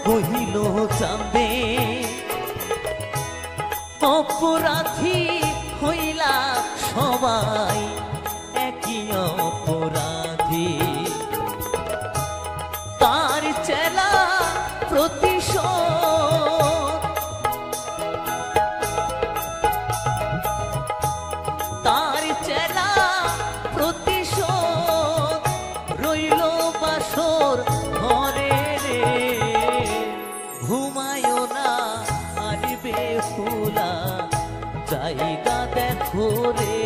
কহিল চাঁদে, অপরাধী হইলা সবাই একই অপরাধী। তার চেলা প্রতিশোধ, তার চেলা প্রতিশোধ রইল বাসর ঘরে রে, ঘুমায় না আর বেহুলা জায়গা দেখো রে,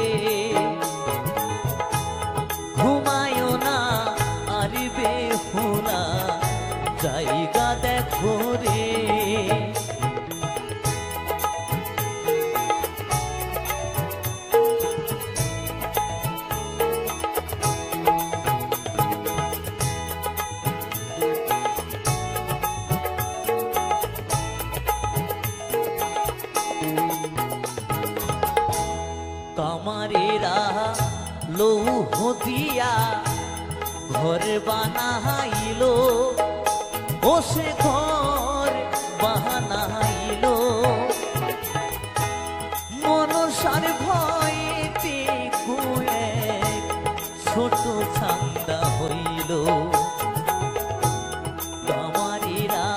ঘুমায় না আর বেহুলা জায়গা দেখো রে। কামারেরা লৌহ দিয়া ঘর বানাইল, ও সে ঘর বানাইল, মনসার ভয়েতে কয়েক ছোট ছান্দা হইল। কামারেরা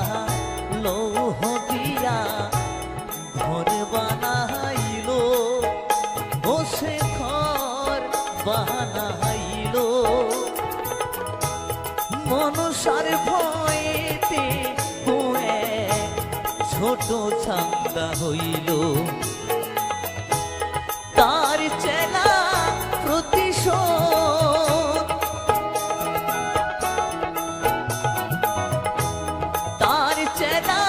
লৌহ দিয়া ঘর বানাইল, ও সে ঘর বানাইল, মনসার ভয়েতে কয়েক ছোট ছান্দা হইল। তার চেলা প্রতিশোধ, তার চেলা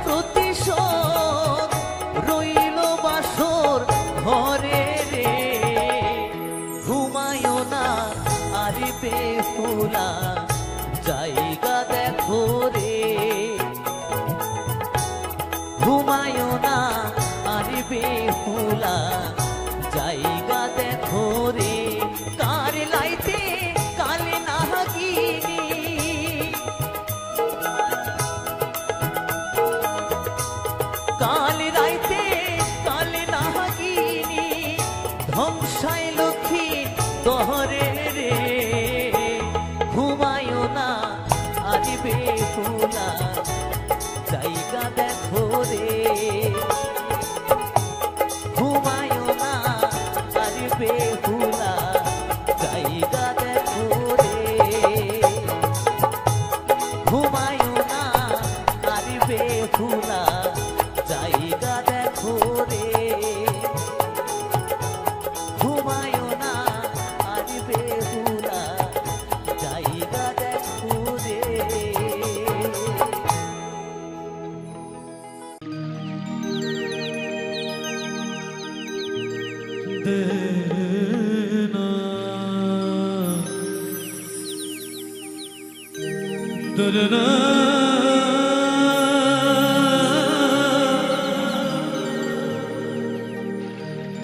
প্রতিশোধ রইল বাসর ঘরে রে, ঘুমায় না আর বেহুলা জায়গা দেখো রে, ঘুমায় না আর বেহুলা জায়গা দেখো রে। কার লাইতে কালে নাগিনী, কাল রাইতে কালে নাগিনী ধ্বংসায় লক্ষ্মী দহরে রে, ঘুমায় না আর বেহুলা জায়গা দেখো রে, ঘুমায় না আর বেহুলা জায়গা দেখো রে, ঘুমায় না আর বেহুলা জায়গা দেখো রে, ঘুমায় না আর বেহুলা জায়গা দেখো রে।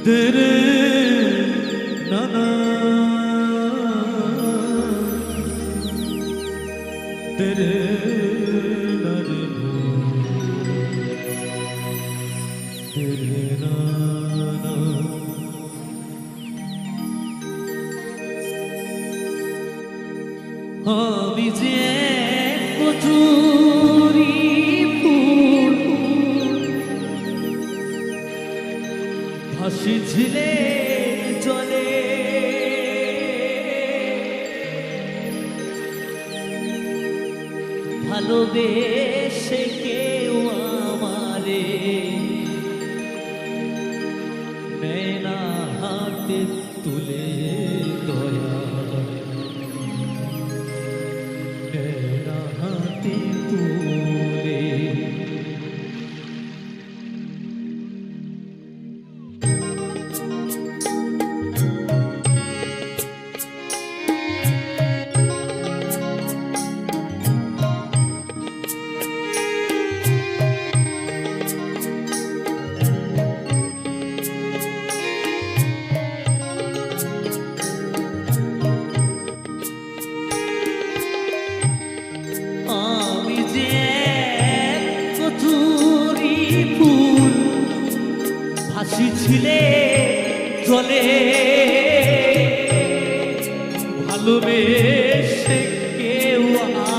तेरे नाना तेरे नारे तेरे नाना আমি যে কচুরি ফুল ভাসি ঝিলে জলে, ভালোবেসে কেউ আমারে নেয় না হাতে তুলে দয়া, নেনা হাতে তুলে। আমি যে কচুরি ফুল ভাসিছিলে জলে, ভালোবেসে কেউ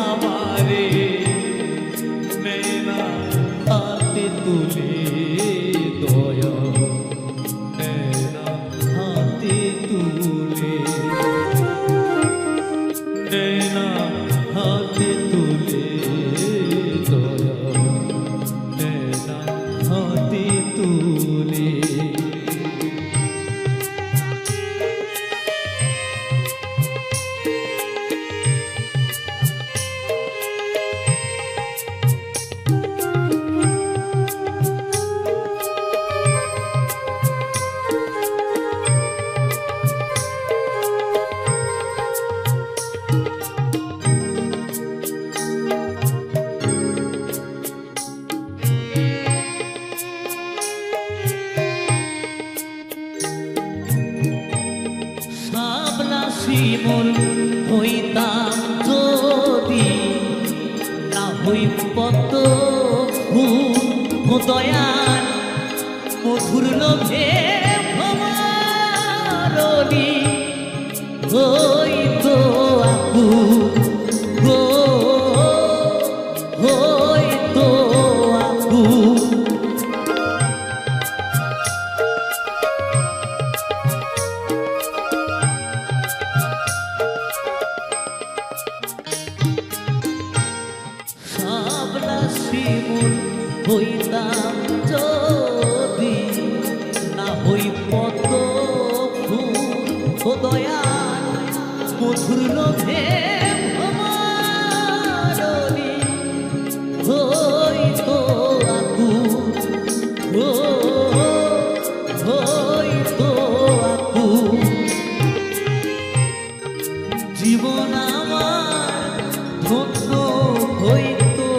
আমারে নেনা হাতে তুলে, দয়া নেনা হাতে তুলে, নেনা হাতে তুলে, দয়া নেনা হাতে তুলে। শাপলা শিমুল হইতাম যদি, না হই পদ্ম ফুল দয়াল, মধুর লোভে ভ্রমরণী হইতো আকুল গো, হইতো আকুল। শাপলা শিমুল হইতাম যদি, না হই পদ্ম ফুল দয়াল, মধুর লোভে ভ্রমরণী হইতো আকুল গো, হইতো আকুল। জীবন আমার ধন্য হইতো,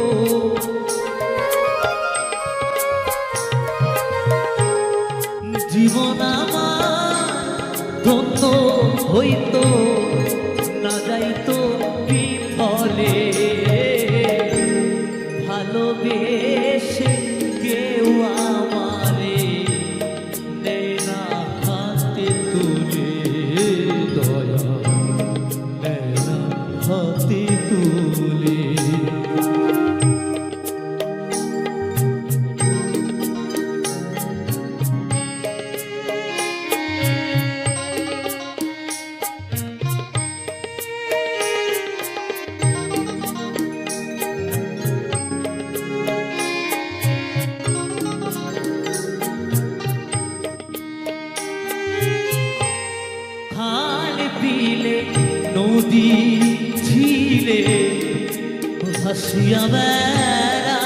জীবন আমার ধন্য হইতো, না যাইতো বিফলে, ভালোবেসে কেউ আমারে নেনা হাতে তুলে, দয়া নেনা হাতে তুলে। খাল বিলে নদী ঝিলে ভাসিয়া বেড়া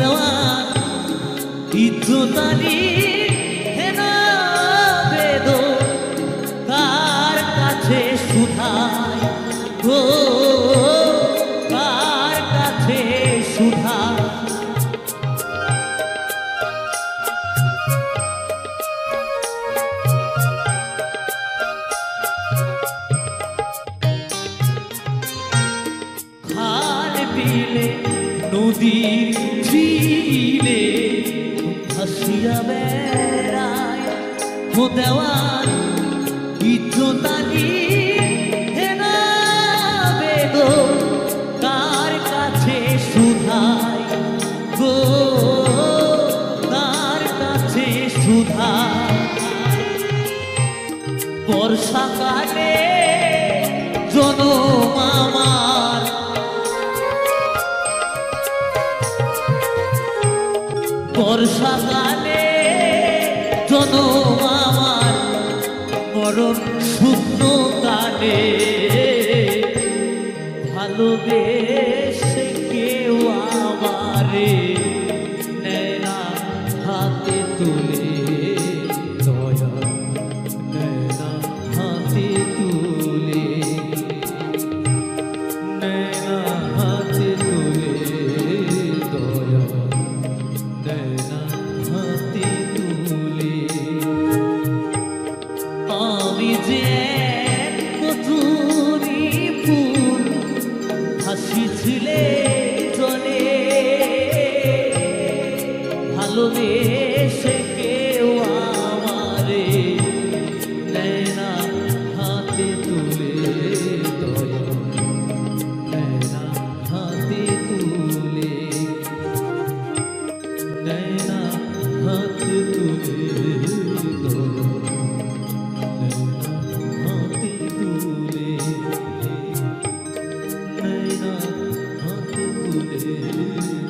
দেওয়ান ইজ্জতালি হেনা বেদ, কার কাছে সুধায় গো, কার কাছে সুধায়। খাল বিলে নদীর ঝিলে ভাসিয়া বেড়ায় দেওয়ান ইজ্জতালি হেনা বেদ, কার কাছে সুধায় গো, কার কাছে সুধায়। বর্ষাকালে জনম আমার, বর্ষাকালে জনম আমার ভালোবেসে কেউ আমারে নেয় না হাতে তুলে দয়া নেয় না হাতে তুলে নেয় না হাতে তুলে দয়া নেয় না হাতে তুলে আমি যে কতুরি ফুল হাসিছিলে জলে ভালোবেসে কেউ আমারে নেয় না হাতে তুলে দয়া নেয় না হাতে তুলে নেয় না হাতে তুলে দয়া হাতে তুলে নैना হাতে তুলে দয়া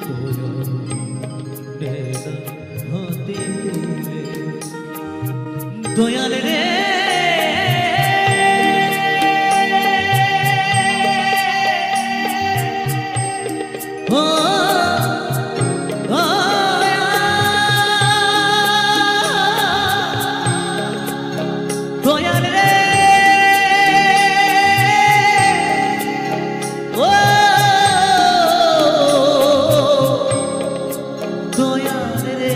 নैना হাতে তুলে দয়াল রে ও দয়াল রে ও দয়াল রে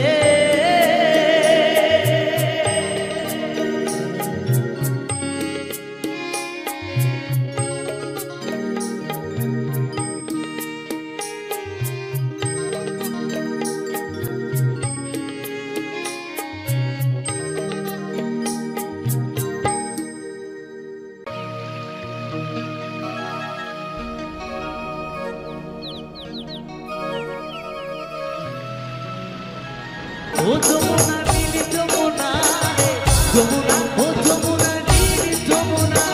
ও যমুনা নীল যমুনা রে যমুনা ও যমুনা নীল যমুনা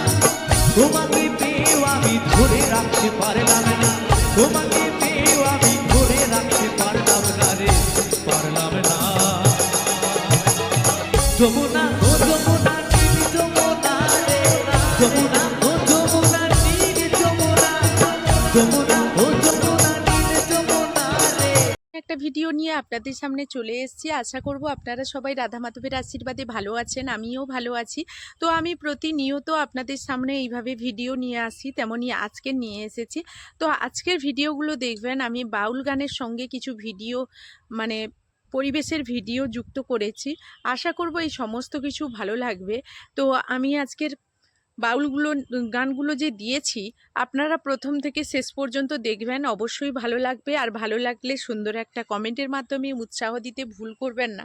তোমাকে পেয়েও আমি ধরে রাখতে পারলাম না তোমাকে পেয়েও আমি ধরে রাখতে পারলাম না রে পারলাম না যমুনা ও যমুনা নীল যমুনা রে যমুনা ও যমুনা নীল যমুনা যমুনা ও যমুনা নীল যমুনা রে একটা ভিডিও নিয়ে আপনাদের সামনে চলে এসেছি। আশা করব আপনারা সবাই রাধা মাধবের আশীর্বাদে ভালো আছেন, আমিও ভালো আছি। তো আমি প্রতিনিয়ত আপনাদের সামনে এইভাবে ভিডিও নিয়ে আসি, তেমনই আজকে নিয়ে এসেছি। তো আজকের ভিডিওগুলো দেখবেন আমি বাউল গানের সঙ্গে কিছু ভিডিও মানে পরিবেশের ভিডিও যুক্ত করেছি। আশা করব এই সমস্ত কিছু ভালো লাগবে। তো আমি আজকের গানগুলো যে দিয়েছি আপনারা প্রথম থেকে শেষ পর্যন্ত দেখবেন, অবশ্যই ভালো লাগবে। আর ভালো লাগলে সুন্দর একটা কমেন্টের মাধ্যমে উৎসাহ দিতে ভুল করবেন না,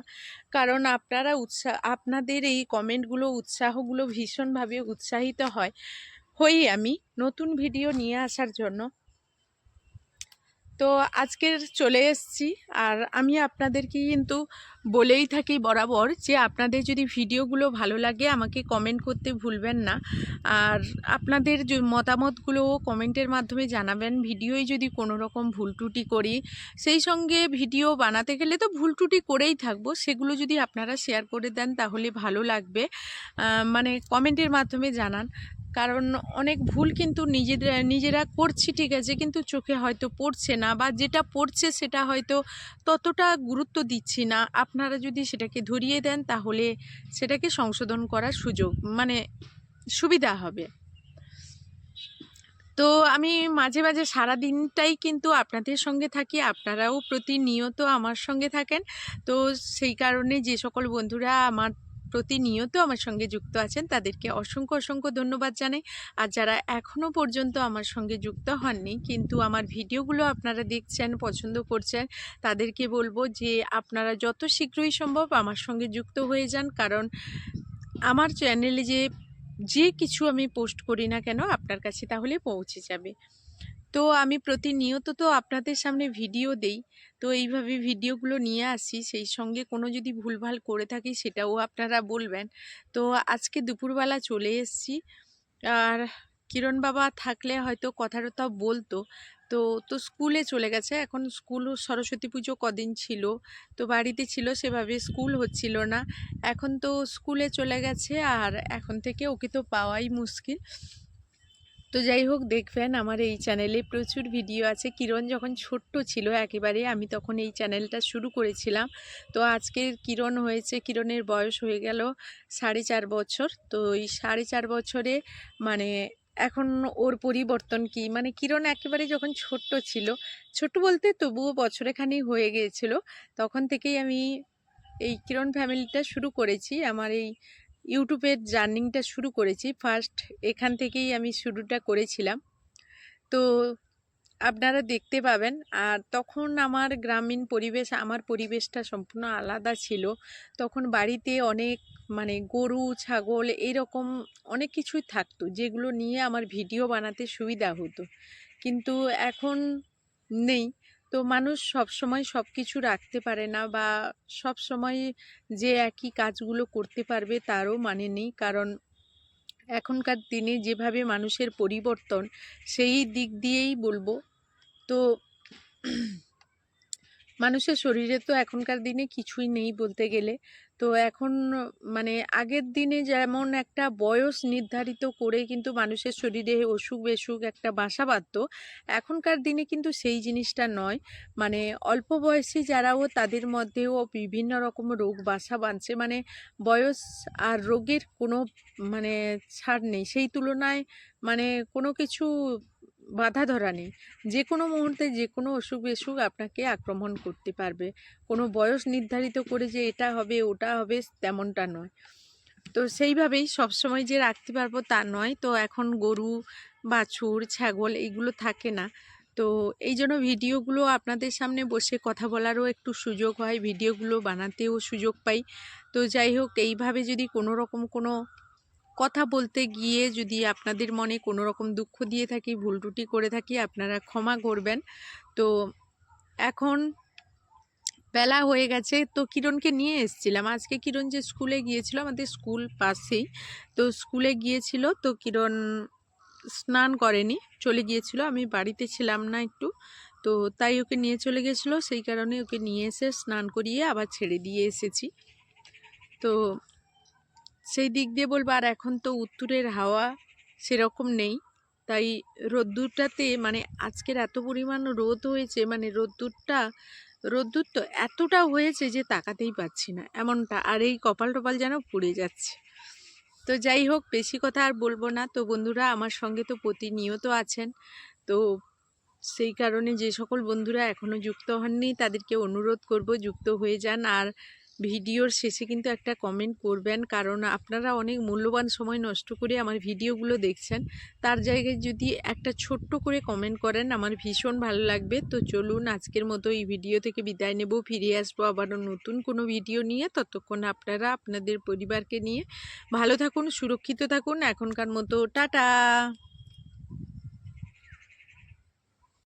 কারণ আপনাদের এই কমেন্টগুলো উৎসাহগুলো ভীষণভাবে উৎসাহিত হই আমি নতুন ভিডিও নিয়ে আসার জন্য। তো আজকের চলে এসেছি, আর আমি আপনাদেরকে কিন্তু বলেই থাকি বরাবর যে আপনাদের যদি ভিডিওগুলো ভালো লাগে আমাকে কমেন্ট করতে ভুলবেন না। আর আপনাদের মতামতগুলোও কমেন্টের মাধ্যমে জানাবেন। ভিডিওয় যদি কোনো রকম ভুল ত্রুটি করি, সেই সঙ্গে ভিডিও বানাতে গেলে তো ভুল ত্রুটি করেই থাকবো, সেগুলো যদি আপনারা শেয়ার করে দেন তাহলে ভালো লাগবে। মানে কমেন্টের মাধ্যমে জানান, কারণ অনেক ভুল কিন্তু নিজেরা করছি ঠিক আছে, কিন্তু চোখে হয়তো পড়ছে না, বা যেটা পড়ছে সেটা হয়তো ততটা গুরুত্ব দিচ্ছি না। আপনারা যদি সেটাকে ধরিয়ে দেন তাহলে সেটাকে সংশোধন করার সুবিধা হবে। তো আমি মাঝে মাঝে সারা দিনটাই কিন্তু আপনাদের সঙ্গে থাকি, আপনারাও প্রতিনিয়ত আমার সঙ্গে থাকেন। তো সেই কারণে যে সকল বন্ধুরা আমার প্রতিনিয়ত আমার সঙ্গে যুক্ত আছেন তাদেরকে অসংখ্য অসংখ্য ধন্যবাদ জানাই। আর যারা এখনও পর্যন্ত আমার সঙ্গে যুক্ত হননি কিন্তু আমার ভিডিওগুলো আপনারা দেখছেন, পছন্দ করছেন, তাদেরকে বলবো যে আপনারা যত শীঘ্রই সম্ভব আমার সঙ্গে যুক্ত হয়ে যান, কারণ আমার চ্যানেলে যে কিছু আমি পোস্ট করি না কেন আপনার কাছে তাহলে পৌঁছে যাবে। তো আমি প্রতিনিয়ত তো আপনাদের সামনে ভিডিও দেই, তো এইভাবে ভিডিওগুলো নিয়ে আসি। সেই সঙ্গে কোনো যদি ভুলভাল করে থাকি সেটাও আপনারা বলবেন। তো আজকে দুপুরবেলা চলে এসেছি, আর কিরণ বাবা থাকলে হয়তো কথা বলতো। তো স্কুলে চলে গেছে, এখন স্কুল সরস্বতী পুজো কদিন ছিল তো বাড়িতে ছিল, সেভাবে স্কুল হচ্ছিল না। এখন তো স্কুলে চলে গেছে, আর এখন থেকে ওকে তো পাওয়াই মুশকিল। তো যাই হোক, দেখবেন আমার এই চ্যানেলে প্রচুর ভিডিও আছে। কিরণ যখন ছোট্ট ছিল একেবারে, আমি তখন এই চ্যানেলটা শুরু করেছিলাম। তো আজকের কিরণ হয়েছে, কিরণের বয়স হয়ে গেল 4.5 বছর। তো এই 4.5 বছরে মানে এখন ওর পরিবর্তন কি, মানে কিরণ একেবারে যখন ছোট্ট ছিল, ছোট বলতে তবুও বছরেখানি হয়ে গিয়েছিল, তখন থেকেই আমি এই কিরণ ফ্যামিলিটা শুরু করেছি। আমার এই ইউটিউবের জার্নিংটা শুরু করেছি ফার্স্ট, এখান থেকেই আমি শুরুটা করেছিলাম। তো আপনারা দেখতে পাবেন। আর তখন আমার গ্রামীণ পরিবেশ, আমার পরিবেশটা সম্পূর্ণ আলাদা ছিল। তখন বাড়িতে অনেক মানে গরু ছাগল এইরকম অনেক কিছুই থাকতো, যেগুলো নিয়ে আমার ভিডিও বানাতে সুবিধা হতো, কিন্তু এখন নেই। তো মানুষ সব সময় সব কিছু রাখতে পারে না, বা সব সময় যে একই কাজগুলো করতে পারবে তারও মানে নেই। কারণ এখনকার দিনে যেভাবে মানুষের পরিবর্তন, সেই দিক দিয়েই বলবো। তো মানুষের শরীরে তো এখনকার দিনে কিছুই নেই বলতে গেলে। তো এখন মানে আগের দিনে যেমন একটা বয়স নির্ধারিত করে কিন্তু মানুষের শরীরে অসুখ বিসুখ একটা বাসা বাঁধতো, এখনকার দিনে কিন্তু সেই জিনিসটা নয়। মানে অল্প বয়সী যারাও, তাদের মধ্যেও বিভিন্ন রকম রোগ বাসা বাঁধছে। মানে বয়স আর রোগের কোনো মানে ছাড় নেই, সেই তুলনায় মানে কোনো কিছু বাধা ধরা নেই। যে কোনো মুহূর্তে যে কোনো অসুখ বিসুখ আপনাকে আক্রমণ করতে পারবে। কোনো বয়স নির্ধারিত করে যে এটা হবে ওটা হবে তেমনটা নয়। তো সেইভাবেই সবসময় যে রাখতে পারবো তা নয়। তো এখন গরু বাছুর ছাগল এইগুলো থাকে না। তো এই জন্য ভিডিওগুলো আপনাদের সামনে বসে কথা বলারও একটু সুযোগ হয়, ভিডিওগুলো বানাতেও সুযোগ পাই। তো যাই হোক, এইভাবে যদি কোনো রকম কোনো কথা বলতে গিয়ে যদি আপনাদের মনে কোনো রকম দুঃখ দিয়ে থাকি, ভুল ত্রুটি করে থাকি, আপনারা ক্ষমা করবেন। তো এখন বেলা হয়ে গেছে, তো কিরণকে নিয়ে এসেছিলাম আজকে। কিরণ যে স্কুলে গিয়েছিল, আমাদের স্কুল পাশেই, তো স্কুলে গিয়েছিল। তো কিরণ স্নান করেনি, চলে গিয়েছিল। আমি বাড়িতে ছিলাম না একটু, তো তাই ওকে নিয়ে চলে গেছিলো। সেই কারণে ওকে নিয়ে এসে স্নান করিয়ে আবার ছেড়ে দিয়ে এসেছি। তো সেই দিক দিয়ে বলবো। আর এখন তো উত্তরের হাওয়া সেরকম নেই, তাই রোদ্দুরটাতে মানে আজকের এত পরিমাণ রোদ হয়েছে, মানে রোদ্দুর তো এতটা হয়েছে যে তাকাতেই পাচ্ছি না এমনটা। আর এই কপাল টপাল যেন পুড়ে যাচ্ছে। তো যাই হোক, বেশি কথা আর বলবো না। তো বন্ধুরা আমার সঙ্গে তো প্রতিনিয়ত আছেন, তো সেই কারণে যে সকল বন্ধুরা এখনও যুক্ত হননি তাদেরকে অনুরোধ করব যুক্ত হয়ে যান। আর ভিডিওর শেষে কিন্তু একটা কমেন্ট করবেন, কারণ আপনারা অনেক মূল্যবান সময় নষ্ট করে আমার ভিডিওগুলো দেখছেন। তার জায়গায় যদি একটা ছোট্ট করে কমেন্ট করেন আমার ভীষণ ভালো লাগবে। তো চলুন আজকের মতো এই ভিডিও থেকে বিদায় নেব, ফিরে আসবো আবারও নতুন কোনো ভিডিও নিয়ে। ততক্ষণ আপনারা আপনাদের পরিবারকে নিয়ে ভালো থাকুন, সুরক্ষিত থাকুন। এখনকার মতো টাটা।